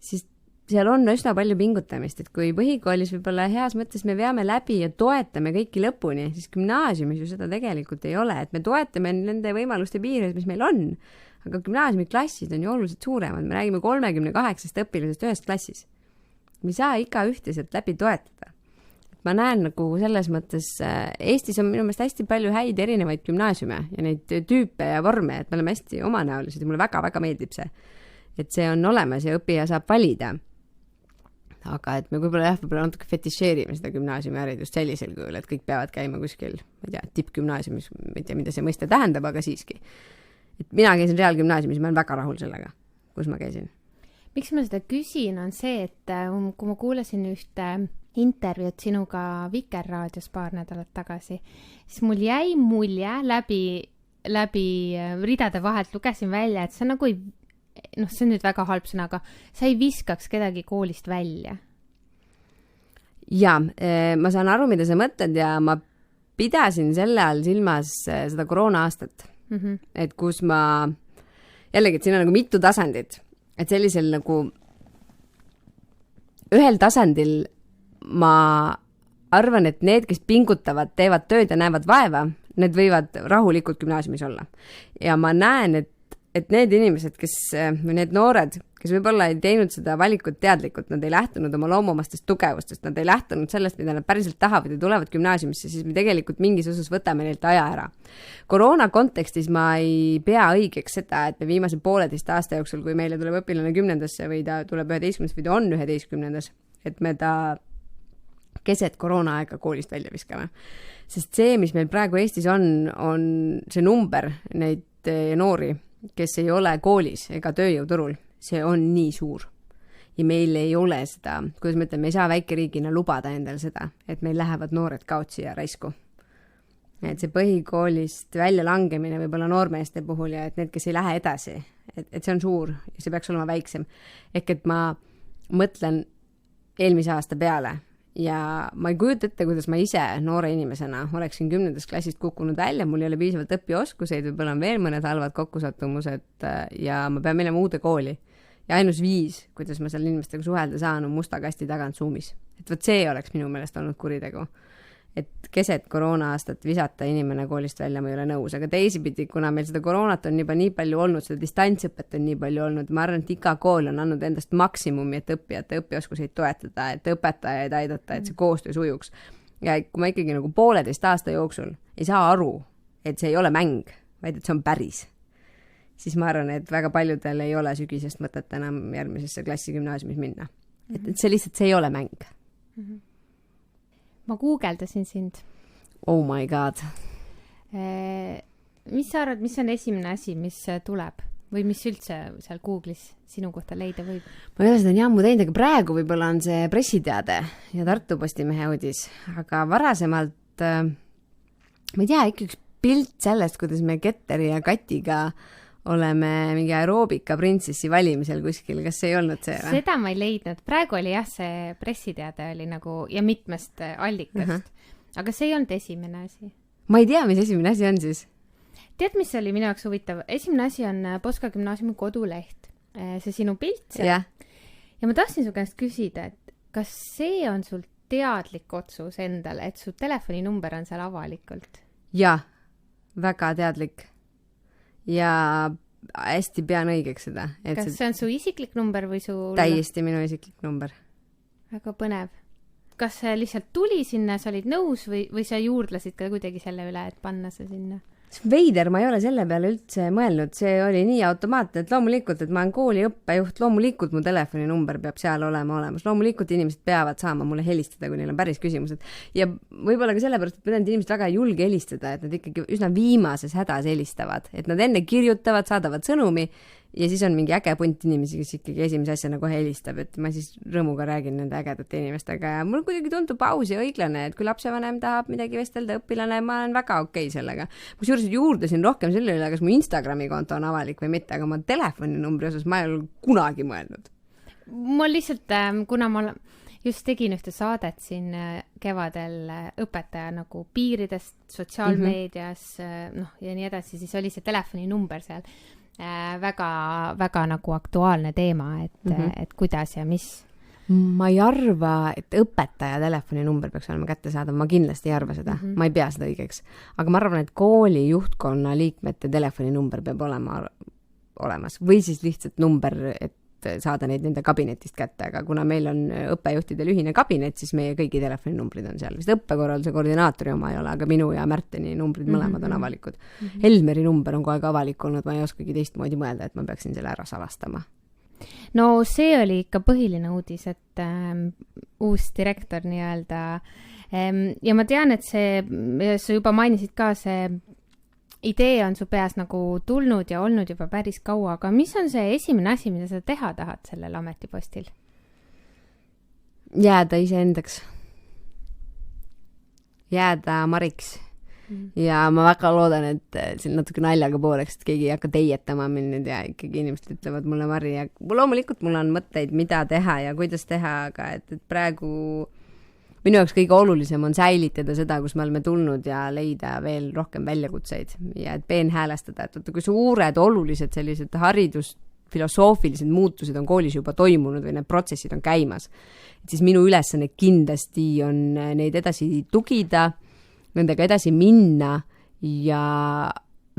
siis seal on üsna palju pingutamist, et kui põhikoolis võib-olla heas mõttes me veame läbi ja toetame kõiki lõpuni, siis gümnaasiumis ju seda tegelikult ei ole, et me toetame nende võimaluste piires, mis meil on, aga gümnaasiumi klassid on ju oluliselt suuremad, me räägime 38 õpilasest ühes klassis. Me ei saa iga ühte sealt läbi toetada. Ma näen nagu selles mõttes, Eestis on minu meelest hästi palju häid erinevaid gümnaasiume ja neid tüüpe ja vorme, et me oleme hästi omanäolised ja mulle väga-väga meeldib see, et see on olemas ja õppija saab valida. Aga et me võib-olla natuke fetišeerime seda gümnaasiumiharidust sellisel kujul, et kõik peavad käima kuskil, ma ei tea, tippgümnaasiumis, ma ei tea, mida see mõiste tähendab, aga siiski. Et mina käisin reaalgümnaasiumis, ma olen väga rahul sellega, kus ma käisin. Miks ma seda küsin, on see, et kui ma kuulasin ühte intervjuud sinuga Vikerraadios paar nädalat tagasi, siis mul jäi mulje läbi ridade vahelt lugesin välja, et sa nagu ei see on nüüd väga halb sõna, aga sa ei viskaks kedagi koolist välja. Ja, ma saan aru, mida sa mõtled ja ma pidasin selle all silmas seda koroona-aastat. Et kus ma, jällegi, et siin on nagu mitu tasandit, et sellisel nagu ühel tasandil ma arvan, et need, kes pingutavad, teevad tööd ja näevad vaeva, need võivad rahulikult gümnaasiumis olla. Ja ma näen, et need inimesed, või need noored, kes võib-olla ei teinud seda valikut teadlikult, nad ei lähtunud oma loomumastest tugevustest, nad ei lähtunud sellest, mida nad päriselt tahavad ja tulevad gümnaasiumisse, siis me tegelikult mingis osas võtame neilt aja ära. Koroona kontekstis ma ei pea õigeks seda, et me viimase 1,5 aasta jooksul, kui meile tuleb õpilane 10. või ta tuleb 11. või ta on 11. et me ta keset koroona aega koolist välja viskame. Sest see, mis meil praegu Eestis on see number neid noori, kes ei ole koolis ega tööjõuturul, see on nii suur. Ja meil ei ole seda, kuidas ma ütlen, me ei saa väikeriigina lubada endale seda, et meil lähevad noored kaotsi ja raisku. Et see põhikoolist välja langemine võib-olla noormeeste puhul ja et need, kes ei lähe edasi, et see on suur ja see peaks olema väiksem. Ehk et ma mõtlen eelmise aasta peale ja ma ei kujuta ette, kuidas ma ise noore inimesena oleksin 10. klassist kukkunud välja, mul ei ole piisavalt õpioskuseid, võib-olla on veel mõned halvad kokkusattumused ja ma pean minema uude kooli. Ja ainus viis, kuidas ma seal inimestega suhelda saan, on musta kasti tagant Zoomis. Et võt see oleks minu meelest olnud kuritegu. Et keset koroona aastat visata inimene koolist välja, ma ei ole nõus, aga teisipidi, kuna meil seda koroonat on juba nii palju olnud, seda distantsõpet on nii palju olnud, ma arvan, et iga kool on andnud endast maksimumi, et õppijate õpioskuseid toetada, et õpetajaid aidata, et see koostöö sujuks. Ja kui ma ikkagi nagu 1,5 aasta jooksul ei saa aru, et see ei ole mäng, vaid et see on päris, siis ma arvan, et väga paljudel ei ole sügisest mõtet enam järgmisesse klassi gümnaasiumis minna. Et see lihtsalt, see ei ole mäng. Ma guugeldasin sind. Oh my god. Mis sa arvad, mis on esimene asi, mis tuleb? Või mis üldse seal Google'is sinu kohta leida võib? Ma ei ole seda nii ammu teinud, aga praegu võib-olla on see pressiteade ja Tartu Postimehe uudis. Aga varasemalt, ma ei tea, ikka üks pilt sellest, kuidas me Ketteri ja Katiga oleme mingi aeroobika printsessi valimisel kuskil, kas see ei olnud see? Seda ma ei leidnud. Praegu oli jah, see pressiteade oli nagu ja mitmest allikast. Aga see ei olnud esimene asi. Ma ei tea, mis esimene asi on siis. Tead, mis oli minu jaoks huvitav? Esimene asi on Poska gümnaasiumi koduleht. See sinu pilt seal. Ja ma tahtsin su käest küsida, et kas see on sul teadlik otsus endale, et su telefoninumber on seal avalikult? Ja, väga teadlik. Ja hästi pean õigeks seda. Kas see on su isiklik number või su... Täiesti minu isiklik number. Väga põnev. Kas see lihtsalt tuli sinna, sa olid nõus või sa juurdlesid ka kuidagi selle üle, et panna see sinna? Veider, ma ei ole selle peale üldse mõelnud, see oli nii automaatne, et loomulikult, et ma olen kooli õppejuht, loomulikult mu telefoninumber peab seal olema olemas, loomulikult inimesed peavad saama mulle helistada, kui neil on päris küsimused. Ja võib-olla ka sellepärast, et inimesed väga ei julge helistada, et nad ikkagi üsna viimases hädas helistavad, et nad enne kirjutavad, saadavad sõnumi ja siis on mingi äge punt inimesi, kes ikkagi esimese asjana kohe helistab, et ma siis rõõmuga räägin nende ägedate inimestega ja mul kuidagi tundub aus ja õiglane, et kui lapsevanem tahab midagi vestelda, õpilane, ma olen väga okei sellega. Kusjuures juurdesin rohkem selle üle, kas mu Instagrami konto on avalik või mitte, aga ma telefoninumbri osas ma ei ole kunagi mõelnud. Ma lihtsalt, kuna ma just tegin ühte saadet siin kevadel õpetaja nagu piiridest sotsiaalmeedias, noh ja nii edasi, siis oli see telefoninumber seal väga nagu aktuaalne teema, et kuidas ja mis. Ma ei arva, et õpetaja telefoninumber peaks olema kättesaadav, ma kindlasti ei arva seda, ma ei pea seda õigeks. Aga ma arvan, et kooli juhtkonna liikmete telefoninumber peab olema olemas või siis lihtsalt number, et saada neid nende kabinetist kätte, aga kuna meil on õppejuhtidel ühine kabinet, siis meie kõigi telefoninumbrid on seal. Vist õppekorralduse koordinaatori oma ei ole, aga minu ja Märteni numbrid mõlemad on avalikud. Helmeri number on kogu aeg avalik olnud, ma ei oskagi teistmoodi mõelda, et ma peaksin selle ära salastama. No see oli ikka põhiline uudis, et uus direktor nii-öelda ja ma tean, et sa juba mainisid ka, see idee on su peas nagu tulnud ja olnud juba päris kaua, aga mis on see esimene asi, mida sa teha tahad sellel ametipostil? Jääda iseendaks. Jääda Mariks. Ja ma väga loodan, et siin natuke naljaga pooleks, et keegi ei hakka teietama mind ja ikkagi inimesed ütlevad mulle Mari ja loomulikult mul on mõtteid, mida teha ja kuidas teha, aga et praegu minu jaoks kõige olulisem on säilitada seda, kus me oleme tulnud ja leida veel rohkem väljakutseid ja et peenhäälestada, et kui suured olulised sellised haridusfilosoofilised muutused on koolis juba toimunud või need protsessid on käimas, et siis minu ülesanne kindlasti on neid edasi tugida, nendega edasi minna ja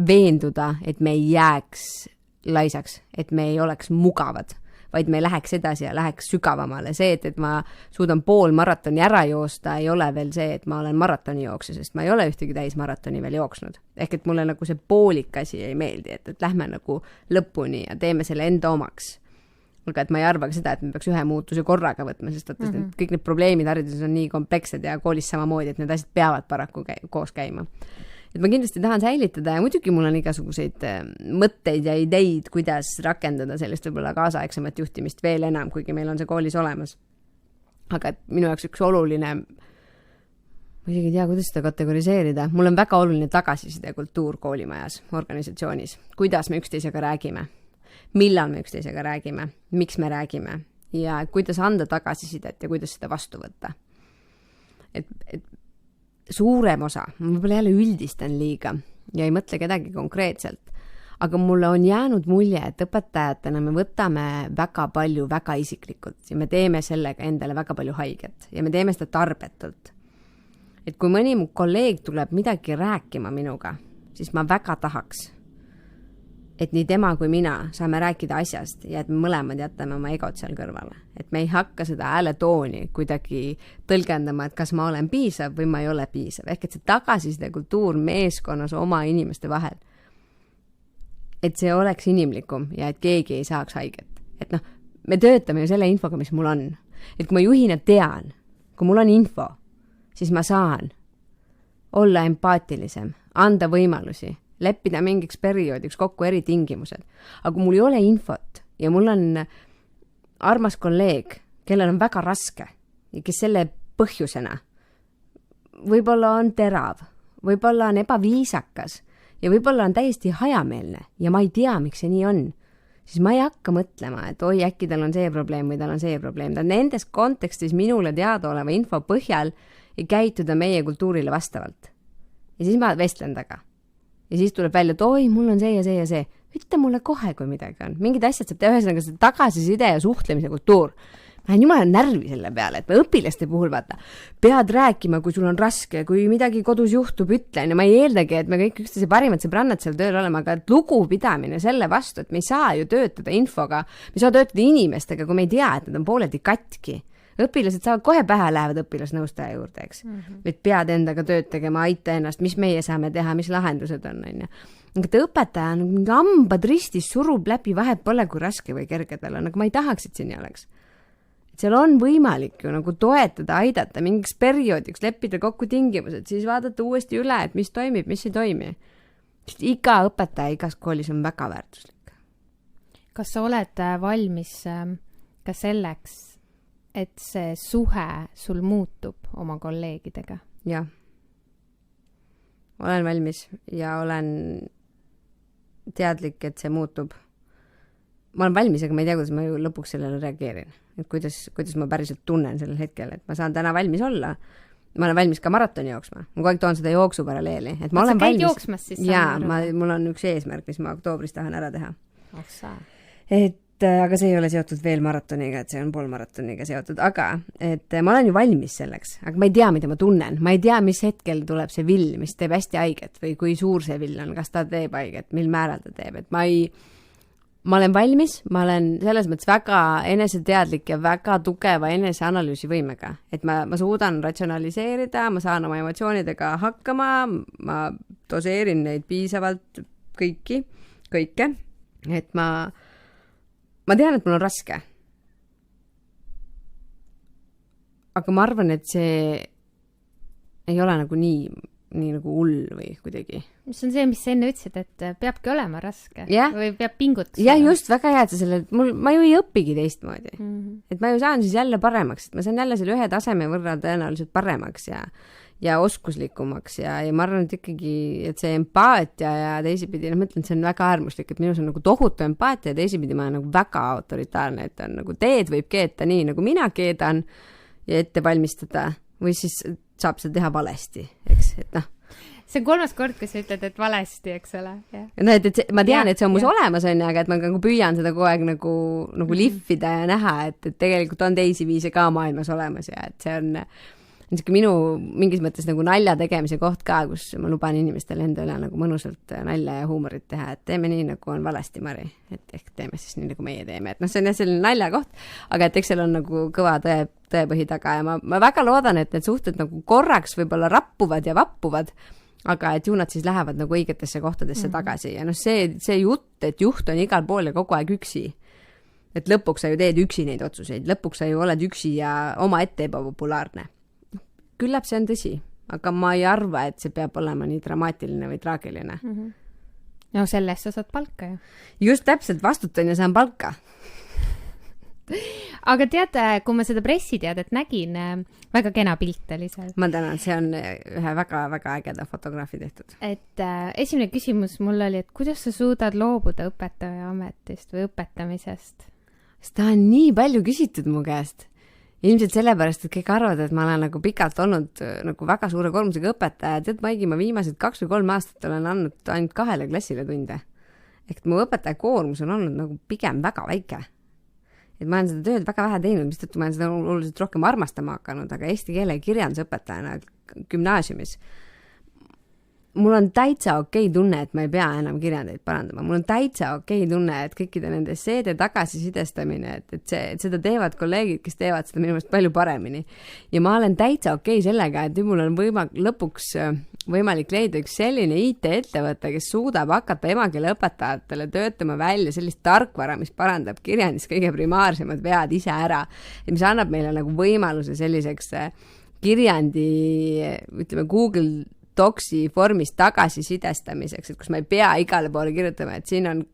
veenduda, et me ei jääks laisaks, et me ei oleks mugavad, vaid me läheks edasi ja läheks sügavamale. See, et ma suudan pool maratoni ära joosta, ei ole veel see, et ma olen maratoni jooksja, sest ma ei ole ühtegi täismaratoni veel jooksnud. Ehk et mulle nagu see poolik asi ei meeldi, et lähme nagu lõpuni ja teeme selle enda omaks. Aga et ma ei arva ka seda, et me peaks ühe muutuse korraga võtma, sest kõik need probleemid hariduses on nii komplekssed ja koolis samamoodi, et need asjad peavad paraku koos käima. Et ma kindlasti tahan säilitada ja muidugi mul on igasuguseid mõtteid ja ideid, kuidas rakendada sellist võib-olla kaasaegsemat juhtimist veel enam, kuigi meil on see koolis olemas. Aga minu jaoks üks oluline, ma isegi ei tea, kuidas seda kategoriseerida, mul on väga oluline tagasiside kultuur koolimajas, organisatsioonis, kuidas me üksteisega räägime, millal me üksteisega räägime, miks me räägime ja kuidas anda tagasisidet ja kuidas seda vastu võtta. et suurem osa, ma võib-olla jälle üldistan liiga ja ei mõtle kedagi konkreetselt, aga mulle on jäänud mulje, et õpetajatena me võtame väga palju väga isiklikult ja me teeme sellega endale väga palju haiget ja me teeme seda tarbetult. Et kui mõni mu kolleeg tuleb midagi rääkima minuga, siis ma väga tahaks, et nii tema kui mina saame rääkida asjast ja et me mõlemad jätame oma egot seal kõrvale. Et me ei hakka seda hääletooni kuidagi tõlgendama, et kas ma olen piisav või ma ei ole piisav. Ehk et see tagasiside kultuur meeskonnas oma inimeste vahel, et see oleks inimlikum ja et keegi ei saaks haiget. Et noh, me töötame ju selle infoga, mis mul on. Et kui ma juhina tean, kui mul on info, siis ma saan olla empaatilisem, anda võimalusi, leppida mingiks perioodiks kokku eri tingimused. Aga kui mul ei ole infot ja mul on armas kolleeg, kellel on väga raske ja kes selle põhjusena võib-olla on terav, võib-olla on ebaviisakas ja võib-olla on täiesti hajameelne ja ma ei tea, miks see nii on, siis ma ei hakka mõtlema, et oi, äkki tal on see probleem või tal on see probleem. Ta nendes kontekstis minule teadaoleva info põhjal ei käituda meie kultuurile vastavalt. Ja siis ma vestlen taga. Ja siis tuleb välja, et oi, mul on see ja see ja see. Ütle mulle kohe, kui midagi on. Mingid asjad saab teha, ühesõnaga see tagasiside ja suhtlemise kultuur. Ma olen jumala närvi selle peale, et me õpilaste puhul vaata, pead rääkima, kui sul on raske, kui midagi kodus juhtub, ütlen. Ja ma ei eeldagi, et me kõik üksteise parimad sõbrannad seal tööl olema, aga lugupidamine selle vastu, et me ei saa ju töötada infoga, me ei saa töötada inimestega, kui me ei tea, et nad on pooledi katki. Õpilased saavad kohe pähe, lähevad õpilasnõustaja juurde, eks. Et pead endaga tööd tegema, aita ennast, mis meie saame teha, mis lahendused on. Aga õpetaja on mingi hambad ristis, surub läbi, vahet pole, kui raske või kerge tal on, aga ma ei tahaks, et siin ei oleks. Seal on võimalik ju nagu toetada, aidata mingiks perioodiks, leppida kokku tingimused, siis vaadata uuesti üle, et mis toimib, mis ei toimi. Sest iga õpetaja igas koolis on väga väärtuslik. Kas sa oled valmis ka selleks, et see suhe sul muutub oma kolleegidega? Jah. Olen valmis ja olen teadlik, et see muutub. Ma olen valmis, aga ma ei tea, kuidas ma ju lõpuks sellele reageerin. Et kuidas ma päriselt tunnen sellel hetkel, et ma saan täna valmis olla. Ma olen valmis ka maratoni jooksma. Ma kogu aeg toon seda jooksu paralleeli. Et ma olen valmis. Jooksmas siis? Jaa, mul on üks eesmärk, mis ma oktoobris tahan ära teha. Et aga see ei ole seotud veel maratoniga, et see on poolmaratoniga seotud, aga et ma olen ju valmis selleks, aga ma ei tea, mida ma tunnen. Ma ei tea, mis hetkel tuleb see vill, mis teeb hästi haiget või kui suur see vill on, kas ta teeb haiget, mil määral ta teeb. Et ma olen valmis, ma olen selles mõttes väga eneseteadlik ja väga tugeva eneseanalüüsi võimega, et ma suudan ratsionaliseerida, ma saan oma emotsioonidega hakkama, ma doseerin neid piisavalt kõike, et ma tean, et mul on raske. Aga ma arvan, et see ei ole nagu nii nagu hull või kuidagi. Mis on see, mis sa enne ütlesid, et peabki olema raske või peab pingutusema? Ja just, väga hea, et sa selle, ma ju ei õpigi teistmoodi. Et ma ju saan siis jälle paremaks, et ma saan jälle selle ühe taseme võrra tõenäoliselt paremaks ja oskuslikumaks ja ma arvan, et ikkagi, et see empaatia ja teisipidi, ma mõtlen, et see on väga äärmuslik, et minus on nagu tohutu empaatia ja teisipidi ma olen nagu väga autoritaarne, et on nagu teed võib keeta nii, nagu mina keedan ja ette valmistada või siis saab seda teha valesti, eks, et noh. See on 3. kord, kui sa ütled, et valesti, eks ole. No, et ma tean, et see on mus olemas, aga et ma nagu püüan seda kogu aeg nagu lihvida ja näha, et tegelikult on teisi viise ka maailmas olemas ja et see on minu mingis mõttes nagu nalja tegemise koht ka, kus ma luban inimestele enda üle nagu mõnusalt nalja ja huumorit teha, et teeme nii, nagu on valesti, Mari, et ehk teeme siis nii, nagu meie teeme, et noh, see on selline nalja koht, aga et eks seal on nagu kõva tõepõhi taga ja ma väga loodan, et need suhted nagu korraks võib-olla rappuvad ja vappuvad, aga et ju nad siis lähevad nagu õigetesse kohtadesse tagasi ja noh, see jutt, et juht on igal pool ja kogu aeg üksi, et lõpuks sa ju teed üksi neid otsuseid, lõpuks sa ju oled üksi ja oma ette ebapopulaarne. Küllap see on tõsi, aga ma ei arva, et see peab olema nii dramaatiline või traagiline. No sellest sa saad palka ju. Just täpselt, vastutan ja saan palka. Aga tead, kui ma seda pressiteadet nägin, väga kena pilt oli seal. Ma tänan, see on ühe väga-väga ägeda fotograafi tehtud. Et esimene küsimus mul oli, et kuidas sa suudad loobuda õpetaja ametist või õpetamisest? Seda on nii palju küsitud mu käest. ilmselt sellepärast, et kõik arvavad, et ma olen nagu pikalt olnud nagu väga suure koormusega õpetaja. Tead, Maigi, ma viimased 2 või 3 aastat olen andnud ainult 2 klassile tunde. Ehk mu õpetaja koormus on olnud nagu pigem väga väike. Et ma olen seda tööd väga vähe teinud, mistõttu ma olen seda oluliselt rohkem armastama hakanud, aga eesti keele ja kirjandusõpetajana gümnaasiumis mul on täitsa okei tunne, et ma ei pea enam kirjandeid parandama. Mul on täitsa okei tunne, et kõikide nende seede tagasisidestamine, et seda teevad kolleegid, kes teevad seda minu meelest palju paremini. Ja ma olen täitsa okei sellega, et mul on lõpuks võimalik leida üks selline IT-ettevõte, kes suudab hakata emakeele õpetajatele töötama välja sellist tarkvara, mis parandab kirjandis kõige primaarsemad vead ise ära. Ja mis annab meile nagu võimaluse selliseks kirjandi, ütleme, Google Docsi vormis tagasisidestamiseks, et kus ma ei pea igale poole kirjutama, et siin on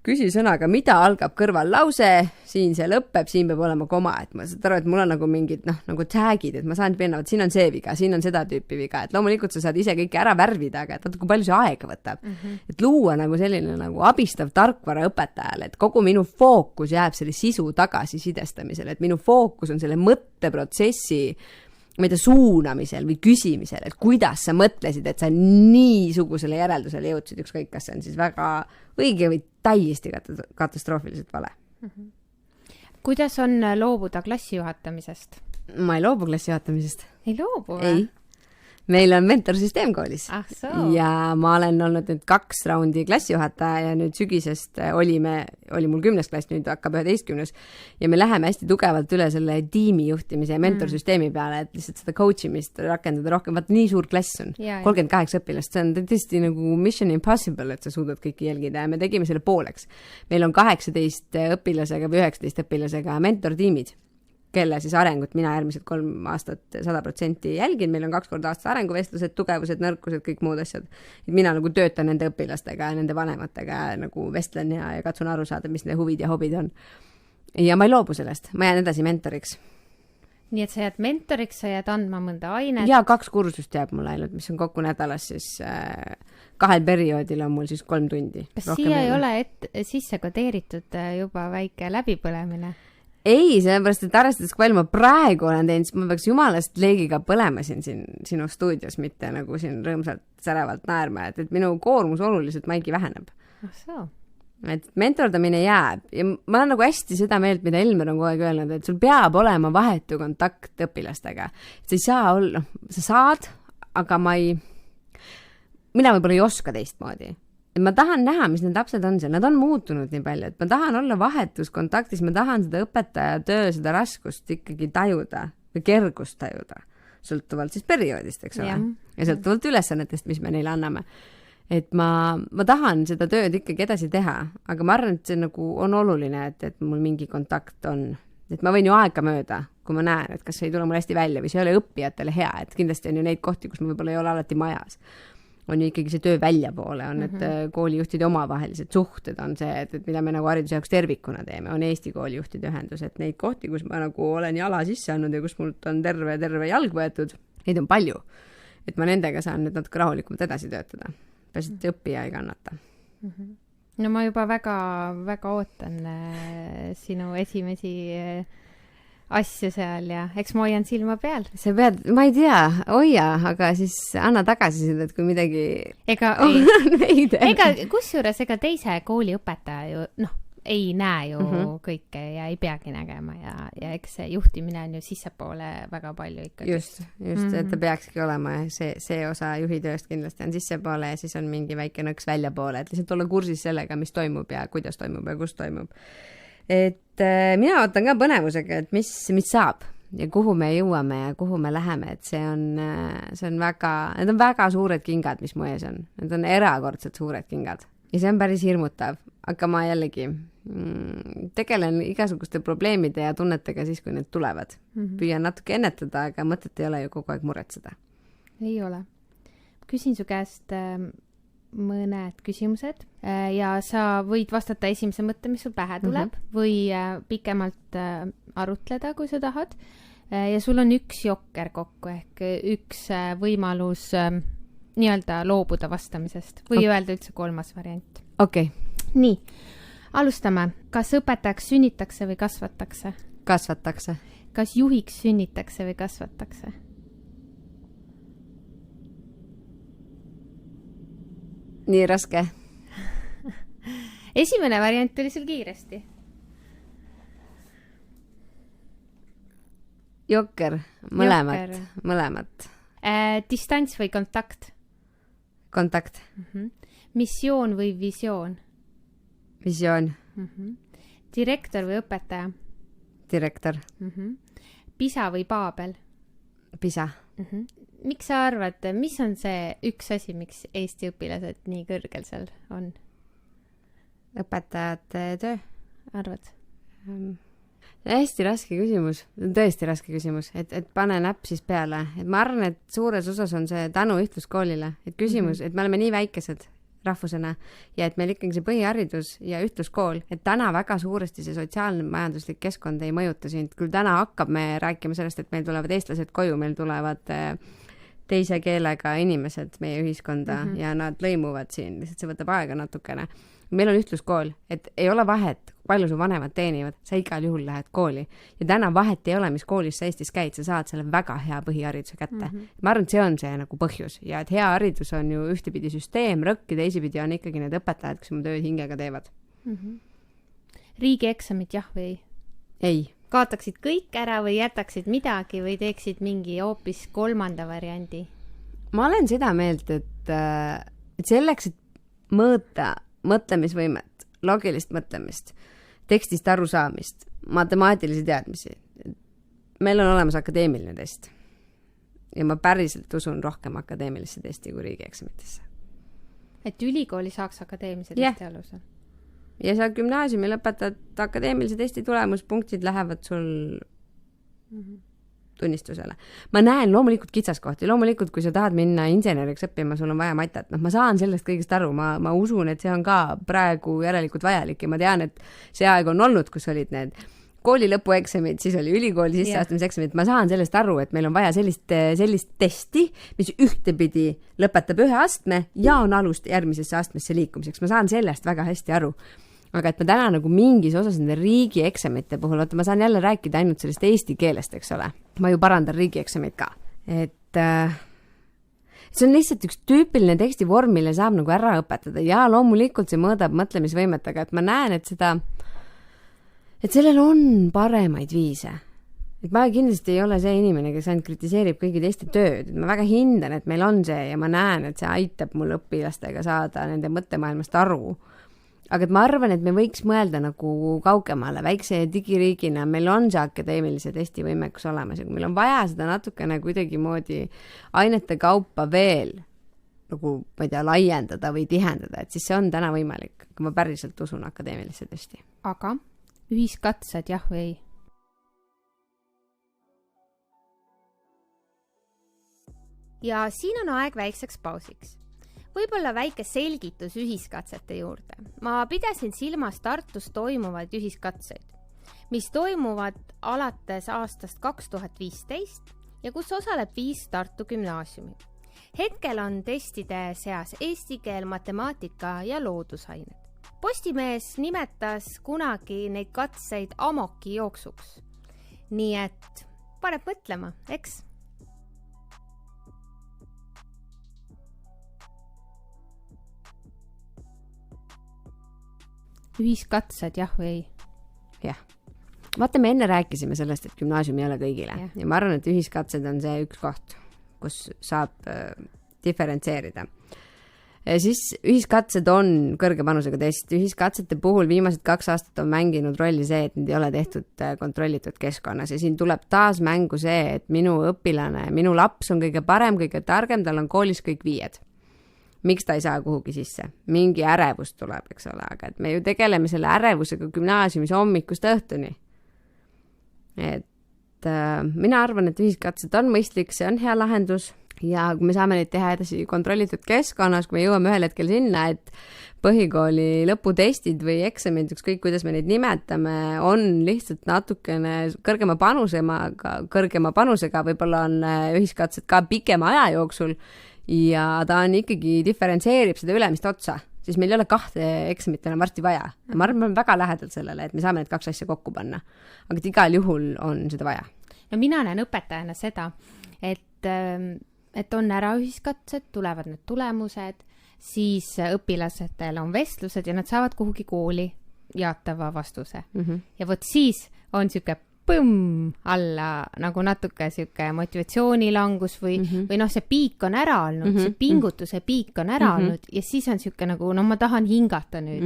küsisõnaga, mida algab kõrval lause, siin see lõpeb, siin peab olema koma, et ma saad aru, et mul on nagu mingid nagu tagid, et ma saan pinna, et siin on see viga, siin on seda tüüpi viga, et loomulikult sa saad ise kõike ära värvida, aga et kui palju see aega võtab. Et luua nagu selline nagu abistav tarkvara õpetajale, et kogu minu fookus jääb selle sisu tagasisidestamisele, et minu fookus on selle mõtteprotsessi suunamisel või küsimisel, et kuidas sa mõtlesid, et sa niisugusele järeldusele jõudsid, ükskõik kas see on siis väga õige või täiesti katastroofiliselt vale. Kuidas on loobuda klassijuhatamisest? Ma ei loobu klassijuhatamisest. Ei loobu või? Ei. Meil on mentorsüsteem koolis ja ma olen olnud nüüd 2 raundi klassijuhataja ja nüüd sügisest oli mul 10. klass, nüüd hakkab 11. ja me läheme hästi tugevalt üle selle tiimi juhtimise ja mentorsüsteemi peale, et lihtsalt seda coachimist rakendada rohkem. Vaata, nii suur klass on, 38 õpilast, see on tõesti nagu mission impossible, et sa suudad kõiki jälgida ja me tegime selle pooleks. Meil on 18 õpilasega või 19 õpilasega mentortiimid, kelle siis arengut mina järgmised 3 aastat 100% jälgin. Meil on 2 korda aastas arenguvestlused, tugevused, nõrkused, kõik muud asjad. Et mina nagu töötan nende õpilastega ja nende vanematega nagu vestlen ja katsun aru saada, mis nende huvid ja hobid on. Ja ma ei loobu sellest, ma jään edasi mentoriks. Nii et sa jääd mentoriks, sa jääd andma mõnda ainet? Ja 2 kursust jääb mul ainult, mis on kokku nädalas siis 2 perioodil on mul siis 3 tundi. Kas siia ei ole sisse kodeeritud juba väike läbipõlemine? Ei, sellepärast, et arvestades, kui palju ma praegu olen teinud, siis ma peaks jumalast leegiga põlema siin sinu stuudios, mitte nagu siin rõõmsalt särevalt naerma, et minu koormus oluliselt Maigi väheneb. Et mentordamine jääb ja ma olen nagu hästi seda meelt, mida Elmer on kogu aeg öelnud, et sul peab olema vahetu kontakt õpilastega. Sa ei saa olla, sa saad, aga mina võib-olla ei oska teistmoodi. Ma tahan näha, mis need lapsed on seal, nad on muutunud nii palju, et ma tahan olla vahetus kontaktis, ma tahan seda õpetaja töö, seda raskust ikkagi tajuda või kergust tajuda, sõltuvalt siis perioodist, eks ole, ja sõltuvalt ülesannetest, mis me neile anname. Et ma tahan seda tööd ikkagi edasi teha, aga ma arvan, et see nagu on oluline, et mul mingi kontakt on, et ma võin ju aega mööda, kui ma näen, et kas see ei tule mul hästi välja või see ei ole õppijatele hea, et kindlasti on ju neid kohti, kus ma võib-olla ei ole alati majas. On ju ikkagi see töö väljapoole, on need koolijuhtide omavahelised suhted, on see, et mida me nagu hariduse jaoks tervikuna teeme, on Eesti koolijuhtide ühendus, et neid kohti, kus ma nagu olen jala sisse andnud ja kus mult on terve jalg võetud, neid on palju. Et ma nendega saan nüüd natuke rahulikumalt edasi töötada. Pääselt õppija ei kannata. No ma juba väga, väga ootan sinu esimesi asju seal ja eks ma hoian silma peal. Sa pead, ma ei tea, hoia, aga siis anna tagasisidet, kui midagi ega kusjuures ega teise kooli õpetaja ju, ei näe ju kõike ja ei peagi nägema ja eks see juhtimine on ju sissepoole väga palju ikkagi. Just, et ta peakski olema see osa juhitööst kindlasti on sissepoole ja siis on mingi väike nõks väljapoole, et lihtsalt olla kursis sellega, mis toimub ja kuidas toimub ja kus toimub. Et mina ootan ka põnevusega, et mis saab ja kuhu me jõuame ja kuhu me läheme, et see on väga, need on väga suured kingad, mis mu ees on. Need on erakordselt suured kingad ja see on päris hirmutav, aga ma jällegi tegelen igasuguste probleemide ja tunnetega siis, kui need tulevad. Püüan natuke ennetada, aga mõtet ei ole ju kogu aeg muretseda. Ei ole. Küsin su käest mõned küsimused ja sa võid vastata esimese mõtte, mis sul pähe tuleb või pikemalt arutleda, kui sa tahad. Ja sul on üks jokker kokku ehk üks võimalus nii-öelda loobuda vastamisest või öelda üldse 3. variant. Okei. Nii, alustame. Kas õpetajaks sünnitakse või kasvatakse? Kasvatakse. Kas juhiks sünnitakse või kasvatakse? Nii raske. Esimene variant oli sul kiiresti. Jokker, mõlemat. Distants või kontakt? Kontakt. Missioon või visioon? Visioon. Direktor või õpetaja? Direktor. Pisa või Paabel? Pisa. Miks sa arvad, mis on see üks asi, miks Eesti õpilased nii kõrgel seal on? Õpetajate töö. Arvad? Hästi raske küsimus. Tõesti raske küsimus. Et pane näpp siis peale. Et ma arvan, et suures osas on see tänu ühtluskoolile. Et küsimus, et me oleme nii väikesed rahvusena ja et meil ikkagi see põhiharidus ja ühtluskool, et täna väga suuresti see sotsiaalne majanduslik keskkond ei mõjuta sind. Küll täna hakkab me rääkima sellest, et meil tulevad eestlased koju, meil tulevad teise keelega inimesed meie ühiskonda ja nad lõimuvad siin. Lihtsalt see võtab aega natukene. Meil on ühtluskool, et ei ole vahet, palju su vanemad teenivad, sa igal juhul lähed kooli. Ja täna vahet ei ole, mis koolis sa Eestis käid, sa saad selle väga hea põhihariduse kätte. Ma arvan, et see on see nagu põhjus. Ja et hea haridus on ju ühtepidi süsteem, rõkk ja teisipidi on ikkagi need õpetajad, kes oma tööd hingega teevad. Riigieksamid jah või ei? Ei. Kaotaksid kõik ära või jätaksid midagi või teeksid mingi hoopis kolmanda variandi? Ma olen seda meelt, et selleks, et mõõta mõtlemisvõimet, loogilist mõtlemist, tekstist arusaamist, matemaatilisi teadmisi. Meil on olemas akadeemiline test. Ja ma päriselt usun rohkem akadeemilisse testi kui riigieksamitesse. Et ülikooli saaks akadeemilise testi alusel? Ja sa gümnaasiumi lõpetad akadeemilise testi tulemuspunktid lähevad sul tunnistusele. Ma näen loomulikult kitsaskohti. Loomulikult, kui sa tahad minna inseneriks õppima, sul on vaja matat. Ma saan sellest kõigest aru. Ma usun, et see on ka praegu järelikult vajalik ja ma tean, et see aeg on olnud, kus olid need kooli lõpueksamid, siis oli ülikooli sisseastumiseksamid. Ma saan sellest aru, et meil on vaja sellist testi, mis ühtepidi lõpetab ühe astme ja on alust järgmisesse astmesse liikumiseks. Ma saan sellest väga hästi aru. Aga et ma täna nagu mingis osas nende riigieksamite puhul, ma saan jälle rääkida ainult sellest eesti keelest, eks ole. Ma ju parandan riigieksamid ka. Et see on lihtsalt üks tüüpiline tekstivorm, mille saab nagu ära õpetada ja loomulikult see mõõdab mõtlemisvõimet, aga et ma näen, et sellel on paremaid viise. Et ma kindlasti ei ole see inimene, kes ainult kritiseerib kõigi teiste tööd. Ma väga hindan, et meil on see ja ma näen, et see aitab mul õpilastega saada nende mõttemaailmast aru. Aga et ma arvan, et me võiks mõelda nagu kaugemale, väikse digiriigina, meil on see akadeemilise testi võimekus olemas ja kui meil on vaja seda natukene kuidagi moodi ainete kaupa veel nagu, ma ei tea, laiendada või tihendada, et siis see on täna võimalik, kui ma päriselt usun akadeemilise testi. Aga ühiskatsed jah või ei? Ja siin on aeg väikseks pausiks. Võib-olla väike selgitus ühiskatsete juurde. Ma pidasin silmas Tartus toimuvaid ühiskatseid, mis toimuvad alates aastast 2015 ja kus osaleb 5 Tartu gümnaasiumi. Hetkel on testide seas eesti keel, matemaatika ja loodusained. Postimees nimetas kunagi neid katseid amoki jooksuks. Nii et paneb mõtlema, eks? Ühiskatsed jah või ei? Jah. Vaata, me enne rääkisime sellest, et gümnaasium ei ole kõigile. Ja ma arvan, et ühiskatsed on see üks koht, kus saab diferentseerida. Siis ühiskatsed on kõrge panusega test. Ühiskatsete puhul viimased 2 aastat on mänginud rolli see, et need ei ole tehtud kontrollitud keskkonnas. Ja siin tuleb taas mängu see, et minu õpilane, minu laps on kõige parem, kõige targem, tal on koolis kõik 5. Miks ta ei saa kuhugi sisse? Mingi ärevus tuleb, eks ole, aga et me ju tegeleme selle ärevusega gümnaasiumis hommikust õhtuni. Et mina arvan, et ühiskatsed on mõistlik, see on hea lahendus ja kui me saame neid teha edasi kontrollitud keskkonnas, kui me jõuame ühel hetkel sinna, et põhikooli lõputestid või eksamid, ükskõik kuidas me neid nimetame, on lihtsalt natukene kõrgema panusega, võib-olla on ühiskatsed ka pikema aja jooksul ja ta on ikkagi diferentseerib seda ülemist otsa, siis meil ei ole 2 eksamit enam varsti vaja. Ma arvan, me oleme väga lähedalt sellele, et me saame need 2 asja kokku panna. Aga igal juhul on seda vaja. no mina näen õpetajana seda, et on ära ühiskatsed, tulevad need tulemused, siis õpilastel on vestlused ja nad saavad kuhugi kooli jaatava vastuse. Ja vot siis on siuke põmm alla nagu natuke siuke motivatsioonilangus või noh, see piik on ära olnud, see pingutuse piik on ära olnud ja siis on siuke nagu, no ma tahan hingata nüüd,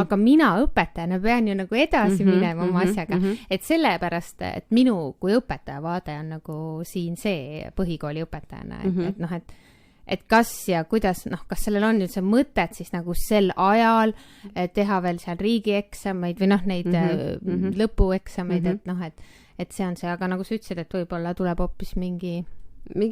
aga mina õpetajana pean ju nagu edasi minema oma asjaga, et sellepärast, et minu kui õpetaja vaade on nagu siin see põhikooli õpetajana, et noh, et kas ja kuidas, noh, kas sellel on nüüd see mõtet siis nagu sel ajal teha veel seal riigieksameid või noh, neid lõpueksameid, et noh, et see on see, aga nagu sa ütlesid, et võib-olla tuleb hoopis mingi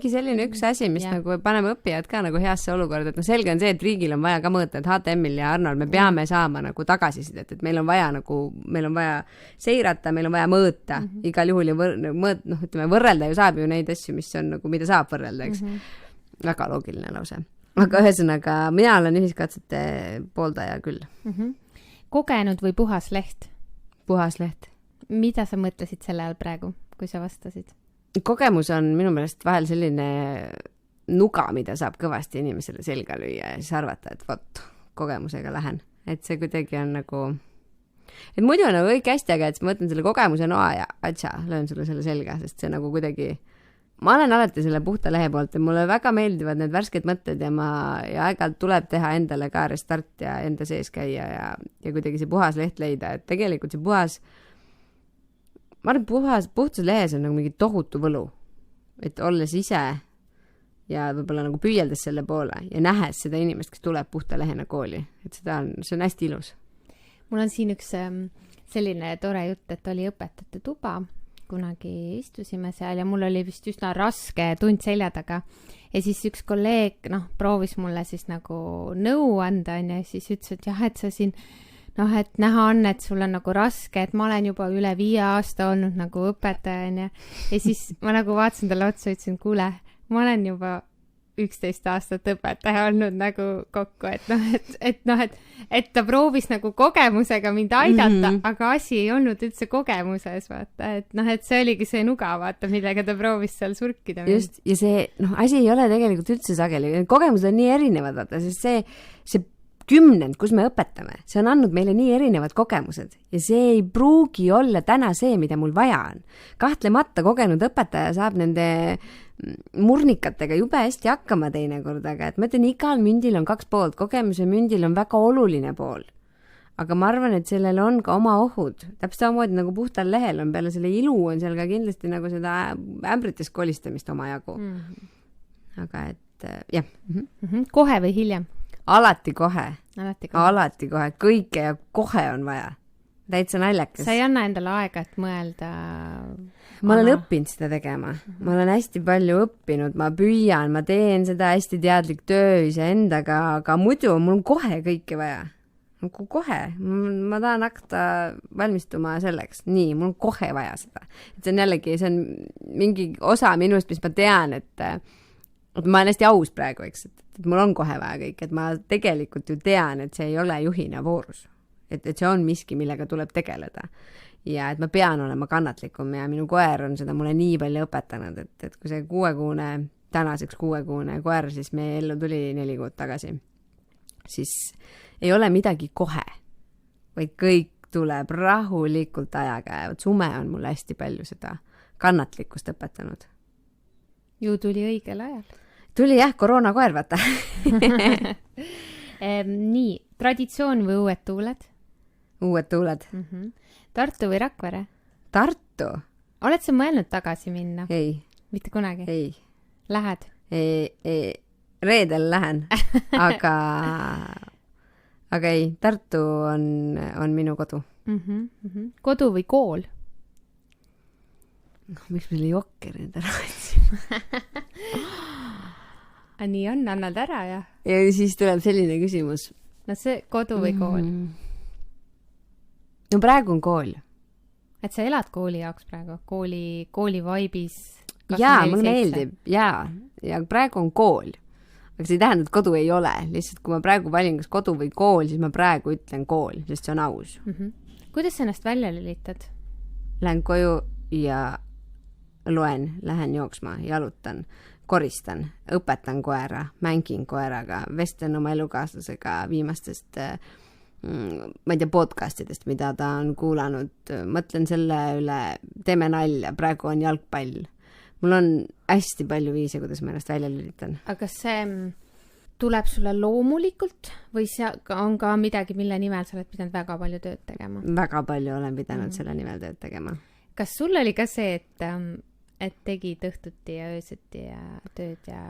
selline üks asi, mis nagu paneme õppijad ka nagu heasse olukorda, et noh, selge on see, et riigil on vaja ka mõõta, et HTM-il ja Arnold me peame saama nagu tagasisidet, et meil on vaja seirata, meil on vaja mõõta igal juhul ja ütleme, võrrelda ju saab ju neid asju, mis on nagu, mida saab võrrelda, eks. Väga loogiline lause. Aga ühesõnaga, mina olen ühiskatsete pooldaja küll. Kogenud või puhas leht? Puhas leht. Mida sa mõtlesid selle all praegu, kui sa vastasid? Kogemus on minu meelest vahel selline nuga, mida saab kõvasti inimesele selga lüüa ja siis arvata, et vot, kogemusega lähen. Et see kuidagi on nagu... Et muidu on nagu kõik hästi, aga et ma võtan selle kogemuse noa ja löön sulle selle selga, sest see nagu kuidagi... Ma olen alati selle puhta lehe poolt ja mulle väga meeldivad need värsked mõtted ja aeg-ajalt tuleb teha endale ka restart ja enda sees käia ja kuidagi see puhas leht leida, et tegelikult see puhas, ma arvan, puhtas lehes on nagu mingi tohutu võlu, et olles ise ja võib-olla nagu püüeldes selle poole ja nähes seda inimest, kes tuleb puhta lehena kooli, et see on hästi ilus. Mul on siin üks selline tore jutt, et oli õpetajate tuba, kunagi istusime seal ja mul oli vist üsna raske tund selja taga ja siis üks kolleeg proovis mulle siis nagu nõu anda ja siis ütles, et jah, et sa siin et näha on, et sul on nagu raske, et ma olen juba üle 5 aasta olnud nagu õpetaja ja siis ma nagu vaatasin talle otsa ja ütlesin, kuule, ma olen juba 11 aastat õpetaja olnud nagu kokku, et ta proovis nagu kogemusega mind aidata, aga asi ei olnud üldse kogemuses, vaata, et see oligi see nuga, vaata, millega ta proovis seal surkida. Just, ja see, asi ei ole tegelikult üldse sageli, kogemused on nii erinevad, vaata, sest see 10, kus me õpetame, see on andnud meile nii erinevad kogemused ja see ei pruugi olla täna see, mida mul vaja on. Kahtlemata kogenud õpetaja saab nende murnikatega jube hästi hakkama teinekord, aga et ma ütlen, igal mündil on 2 poolt, kogemuse mündil on väga oluline pool. Aga ma arvan, et sellel on ka oma ohud. Täpselt samamoodi nagu puhtal lehel on peale selle ilu on seal ka kindlasti nagu seda ämbrites kolistamist omajagu. Aga et jah. Kohe või hiljem? Alati kohe. Kõike ja kohe on vaja. Täitsa naljakas. Sa ei anna endale aega, et mõelda... Ma olen õppinud seda tegema. Ma olen hästi palju õppinud, ma püüan, ma teen seda hästi teadlik töö iseendaga, aga muidu mul on kohe kõike vaja. Kohe. Ma tahan hakata valmistuma selleks. Nii, mul on kohe vaja seda. Et see on jällegi, see on mingi osa minust, mis ma tean, et ma olen hästi aus praegu, eks, et mul on kohe vaja kõik, et ma tegelikult ju tean, et see ei ole juhina voorus. Et see on miski, millega tuleb tegeleda. Ja et ma pean olema kannatlikum ja minu koer on seda mulle nii palju õpetanud, et kui see 6-kuune, tänaseks 6-kuune koer, siis meie ellu tuli 4 kuud tagasi, siis ei ole midagi kohe, vaid kõik tuleb rahulikult ajaga ja sume on mulle hästi palju seda kannatlikkust õpetanud. Ju tuli õigel ajal. Tuli jah, koroonakoer, vaata. Nii, traditsioon või uued tuuled? Uued tuuled. Tartu või Rakvere? Tartu. Oled sa mõelnud tagasi minna? Ei. Mitte kunagi? Ei. Lähed? Reedel lähen, aga ei, Tartu on minu kodu. Kodu või kool? Miks meile jokker nüüd ära otsima? Nii on, annad ära ja? Ja siis tuleb selline küsimus. No see kodu või kool? No praegu on kool. Et sa elad kooli jaoks praegu? Kooli vaibis? Jaa, mulle meeldib. Ja praegu on kool. Aga see ei tähenda, et kodu ei ole. Lihtsalt kui ma praegu valin kas kodu või kool, siis ma praegu ütlen kool, sest see on aus. Kuidas sa ennast välja lülitad? Lähen koju ja loen, lähen jooksma, jalutan, koristan, õpetan koera, mängin koeraga, vestlen oma elukaaslasega viimastest ma ei tea, podcastidest, mida ta on kuulanud, mõtlen selle üle, teeme nalja, praegu on jalgpall. Mul on hästi palju viise, kuidas ma ennast välja lülitan. aga kas see tuleb sulle loomulikult või see on ka midagi, mille nimel sa oled pidanud väga palju tööd tegema? Väga palju olen pidanud selle nimel tööd tegema. Kas sul oli ka see, et tegid õhtuti ja öösiti ja tööd ja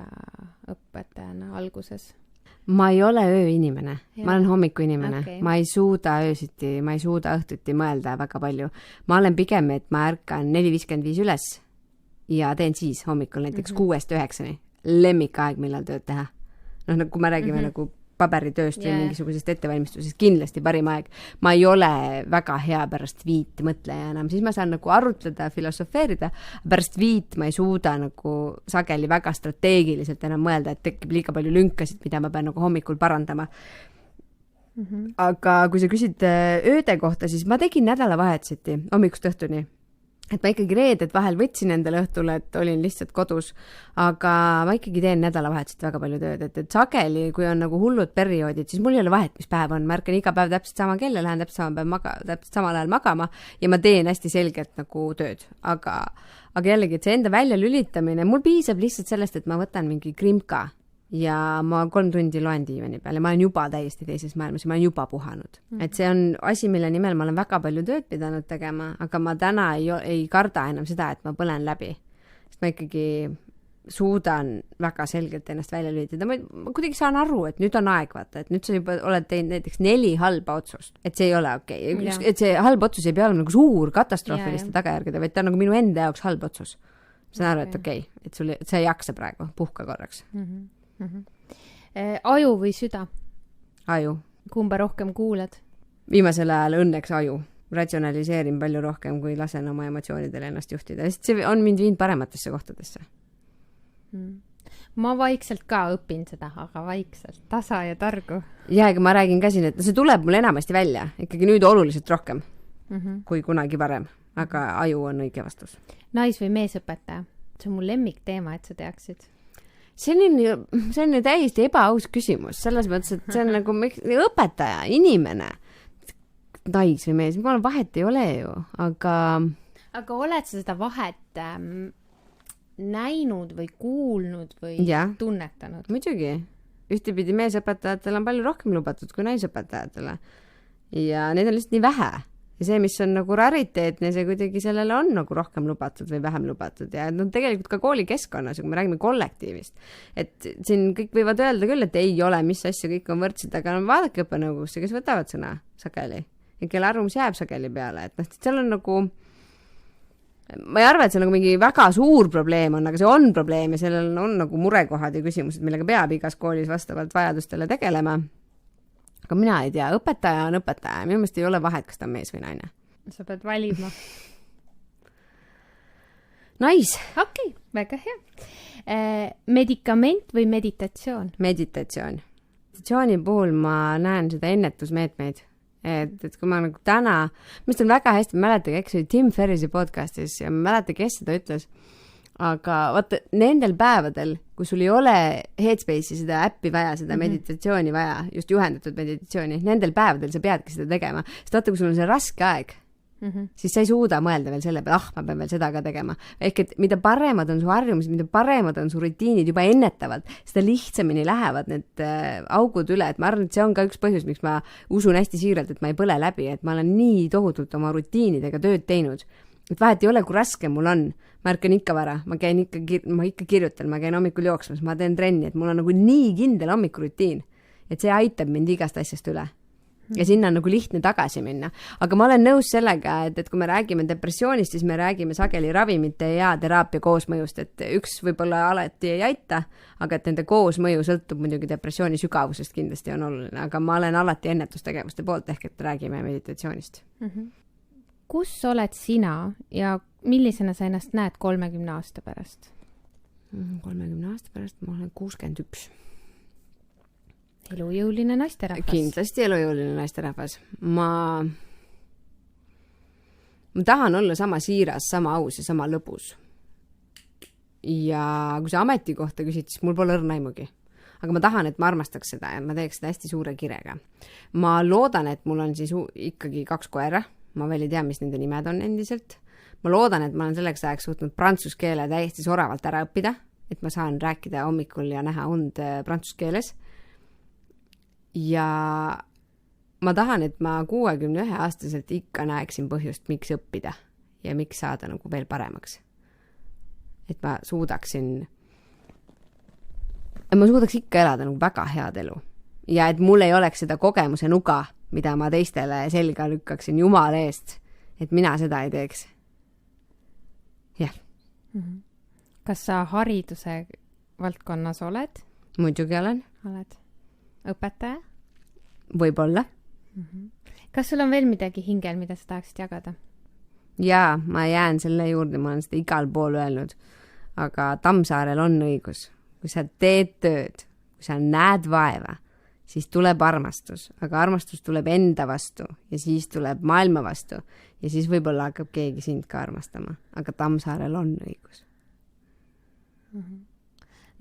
õpetajana alguses? Ma ei ole ööinimene, ma olen hommikuinimene. Okay. Ma ei suuda öösiti, ma ei suuda õhtuti mõelda väga palju. Ma olen pigem, et ma ärkan 4:55 üles ja teen siis hommikul näiteks 6-9. Lemmikaeg, millal tööd teha. Noh, kui me räägime nagu paberitööst või mingisugusest ettevalmistusest, kindlasti parim aeg. Ma ei ole väga hea pärast 5 mõtleja enam, siis ma saan nagu arutleda, filosofeerida, pärast 5 ma ei suuda nagu sageli väga strateegiliselt enam mõelda, et tekib liiga palju lünkasid, mida ma pean nagu hommikul parandama. Aga kui sa küsid ööde kohta, siis ma tegin nädalavahetuseti hommikust õhtuni. Et ma ikkagi reeded vahel võtsin endale õhtul, et olin lihtsalt kodus, aga ma ikkagi teen nädalavahetused väga palju tööd, et sageli, kui on nagu hullud perioodid, siis mul ei ole vahet, mis päev on, ma ärkan iga päev täpselt sama kell ja lähen täpselt samal ajal magama ja ma teen hästi selgelt nagu tööd, aga jällegi, et see enda välja lülitamine, mul piisab lihtsalt sellest, et ma võtan mingi krimka ja ma 3 tundi loen diivani peal ja ma olen juba täiesti teises maailmas ja ma olen juba puhanud. Et see on asi, mille nimel ma olen väga palju tööd pidanud tegema, aga ma täna ei karda enam seda, et ma põlen läbi. Sest ma ikkagi suudan väga selgelt ennast välja lülitada. Ma kuidagi saan aru, et nüüd on aeg vaata, et nüüd sa juba oled teinud näiteks 4 halba otsust, et see ei ole okei. Et see halb otsus ei pea olema nagu suur katastroofiliste tagajärgede, vaid ta on nagu minu enda jaoks halb otsus. Ma saan aru, et okei, et sa ei jaksa praegu, puhka korraks. Aju või süda? Aju. Kumba rohkem kuulad? Viimasel ajal õnneks aju. Ratsionaliseerin palju rohkem, kui lasen oma emotsioonidele ennast juhtida. Sest see on mind viinud parematesse kohtadesse. Ma vaikselt ka õpin seda, aga vaikselt. Tasa ja targu. Ja, aga ma räägin ka siin, et see tuleb mul enamasti välja. Ikkagi nüüd oluliselt rohkem kui kunagi varem. Aga aju on õige vastus. Nais- või meesõpetaja? See on mul lemmik teema, et sa teaksid. See on ju täiesti ebaaus küsimus, selles mõttes, et see on nagu õpetaja, inimene, nais või mees, ma vahet ei ole ju, aga oled sa seda vahet näinud või kuulnud või tunnetanud? Muidugi, ühtepidi meesõpetajatel on palju rohkem lubatud kui naisõpetajatele ja neid on lihtsalt nii vähe. Ja see, mis on nagu rariteetne, see kuidagi sellele on nagu rohkem lubatud või vähem lubatud ja tegelikult ka koolikeskkonnas, kui me räägime kollektiivist, et siin kõik võivad öelda küll, et ei ole, mis asja, kõik on võrdsed, aga vaadake õppenõukogusse, kes võtavad sõna sageli ja kelle arvamus jääb sageli peale, et seal on nagu, ma ei arva, et see on nagu mingi väga suur probleem on, aga see on probleem ja sellel on nagu murekohad ja küsimused, millega peab igas koolis vastavalt vajadustele tegelema. Aga mina ei tea, õpetaja on õpetaja. Minu meelest ei ole vahet, kas ta on mees või naine. Sa pead valima. Nais. Okei, väga hea. Medikament või meditatsioon? Meditatsioon. Meditatsiooni puhul ma näen seda ennetusmeetmeid. Et kui ma nagu täna, mis on väga hästi, mäletage, eks oli Tim Ferrisi podcastis ja mäletage, kes seda ütles. Aga vaata, nendel päevadel, kui sul ei ole Headspace'i seda äppi vaja, seda meditatsiooni vaja, just juhendatud meditatsiooni, nendel päevadel sa peadki seda tegema. Sest vaata, kui sul on see raske aeg, siis sa ei suuda mõelda veel selle peale, ma pean veel seda ka tegema. Ehk et mida paremad on su harjumused, mida paremad on su rutiinid juba ennetavalt, seda lihtsamini lähevad need augud üle. Et ma arvan, et see on ka üks põhjus, miks ma usun hästi siiralt, et ma ei põle läbi, et ma olen nii tohutult oma rutiinidega tööd teinud. Et vahet ei ole, kui raske mul on. Ma ärkan ikka vara, ma ikka kirjutan, ma käin hommikul jooksmas, ma teen trenni, et mul on nagu nii kindel hommikurutiin, et see aitab mind igast asjast üle. Ja sinna on nagu lihtne tagasi minna. Aga ma olen nõus sellega, et kui me räägime depressioonist, siis me räägime sageli ravimite ja teraapia koosmõjust, et üks võib-olla alati ei aita, aga et nende koosmõju sõltub muidugi depressiooni sügavusest kindlasti on oluline, aga ma olen alati ennetustegevuste poolt, ehk et räägime meditatsioonist. Kus oled sina ja millisena sa ennast näed 30 aasta pärast? 30 aasta pärast ma olen 61. Elujõuline naisterahvas. Kindlasti elujõuline naisterahvas. Ma tahan olla sama siiras, sama aus ja sama lõbus. ja kui sa ametikohta küsid, siis mul pole õrna aimugi. Aga ma tahan, et ma armastaks seda ja ma teeks seda hästi suure kirega. Ma loodan, et mul on siis ikkagi 2 koera. Ma veel ei tea, mis nende nimed on endiselt. Ma loodan, et ma olen selleks ajaks suutnud prantsuse keele täiesti soravalt ära õppida, et ma saan rääkida hommikul ja näha und prantsuse keeles. Ja ma tahan, et ma 61-aastaselt ikka näeksin põhjust, miks õppida ja miks saada nagu veel paremaks. Et ma suudaks ikka elada nagu väga head elu. Ja et mul ei oleks seda kogemuse nuga, mida ma teistele selga lükkaksin jumala eest, et mina seda ei teeks. Jah. Kas sa hariduse valdkonnas oled? Muidugi olen. Oled õpetaja? Võib-olla. Kas sul on veel midagi hingel, mida sa tahaksid jagada? Jaa, ma jään selle juurde, ma olen seda igal pool öelnud. Aga Tammsaarel on õigus. Kui sa teed tööd, kui sa näed vaeva, siis tuleb armastus. Aga armastus tuleb enda vastu ja siis tuleb maailma vastu. Ja siis võib-olla hakkab keegi sind ka armastama. Aga Tammsaarel on õigus.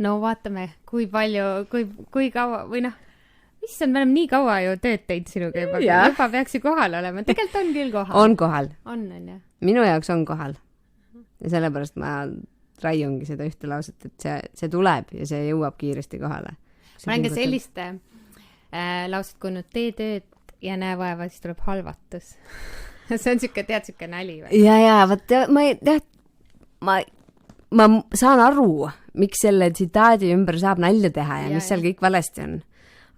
No vaatame, kui palju, kui kaua, või issand, me oleme nii kaua ju tööd teinud sinuga juba peaks ju kohal olema. Tegelikult on küll kohal. On kohal. On jah. Minu jaoks on kohal. Ja sellepärast ma raiungi seda ühte lauset, et see tuleb ja see jõuab kiiresti kohale. Ma olen ka sellist lauset kuulnud, tee tööd ja näe vaeva, siis tuleb halvatus. See on siuke nali või? Ja, ma saan aru, miks selle tsitaadi ümber saab nalja teha ja mis seal kõik valesti on.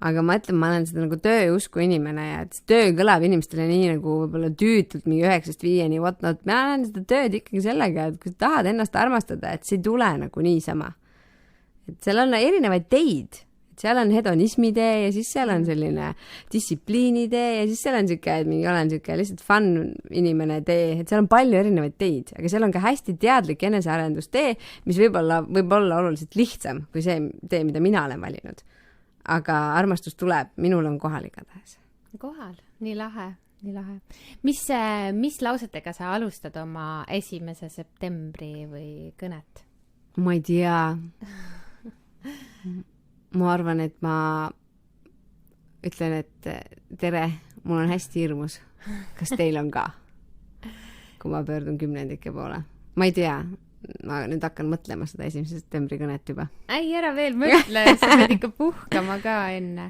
Aga ma ütlen, ma olen seda nagu tööusku inimene ja et töö kõlab inimestele nii nagu võib-olla tüütult mingi 9-5 whatnot. Ma olen seda tööd ikkagi sellega, et kui sa tahad ennast armastada, et see ei tule nagu niisama. Et seal on erinevaid teid. Et seal on hedonismi tee ja siis seal on selline distsipliini tee ja siis seal on siuke, et mingi olen siuke lihtsalt fun inimene tee. Et seal on palju erinevaid teid, aga seal on ka hästi teadlik enesearendustee, mis võib olla oluliselt lihtsam kui see tee, mida mina olen valinud. Aga armastus tuleb, minul on kohal igatahes. Kohal, nii lahe, nii lahe. Mis lausetega sa alustad oma 1. septembri või kõnet? Ma ei tea. Ma arvan, et ma ütlen, et tere, mul on hästi hirmus. Kas teil on ka? Kui ma pöördun 10. poole. Ma ei tea. Ma nüüd hakkan mõtlema seda 1. septembri kõnet juba. Ei, ära veel mõtle, sa pead ikka puhkama ka enne.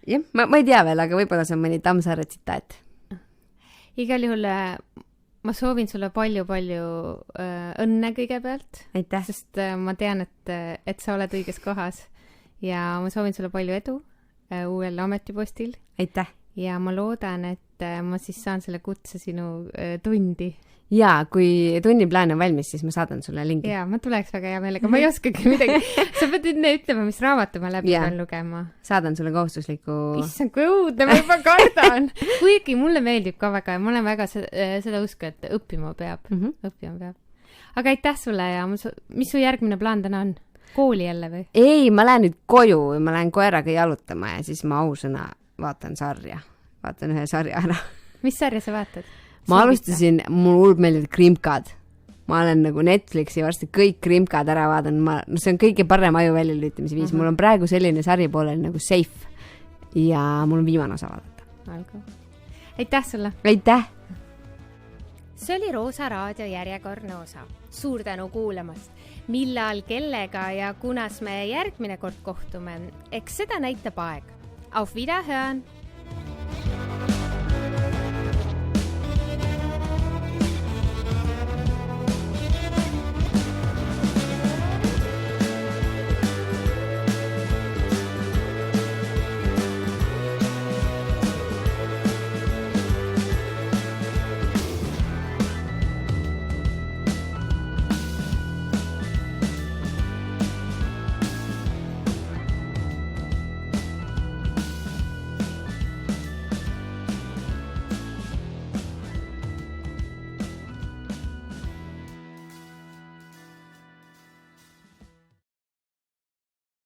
Jah, ma ei tea veel, aga võib-olla see on mõni Tammsaare tsitaat. Igal juhul ma soovin sulle palju-palju õnne kõigepealt. Aitäh. Sest ma tean, et sa oled õiges kohas ja ma soovin sulle palju edu uuel ametipostil. Aitäh. Ja ma loodan, et ma siis saan selle kutse sinu tundi. Jaa, kui tunniplaan on valmis, siis ma saadan sulle lingi. Jaa, ma tuleks väga hea meelega. Ma ei oskagi midagi. Sa pead enne ütlema, mis raamatu ma läbi pean lugema. Saadan sulle kohustusliku... Issand, kui õudne, ma juba kardan. Kuigi mulle meeldib ka väga ja ma olen väga seda usku, et õppima peab. Õppima peab. Aga aitäh sulle ja mis su järgmine plaan täna on? Kooli jälle või? Ei, ma lähen nüüd koju ja ma lähen koeraga jalutama ja siis ma ausõna vaatan sarja. Vaatan ühe sarja ära. Mis sarja sa vaatad? Ma alustasin, mul hullult meeldivad Krimkad. Ma olen nagu Netflixi varsti kõik Krimkad ära vaadanud. See on kõige parem aju väljalülitamise viis. Mul on praegu selline sari poolel nagu Safe. Ja mul on viimane osa vaadata. Aitäh sulle! Aitäh! See oli Roosa Raadio järjekordne osa. Suur tänu kuulamast! Millal, kellega ja kunas me järgmine kord kohtume, eks seda näitab aeg. Auf Wiederhören!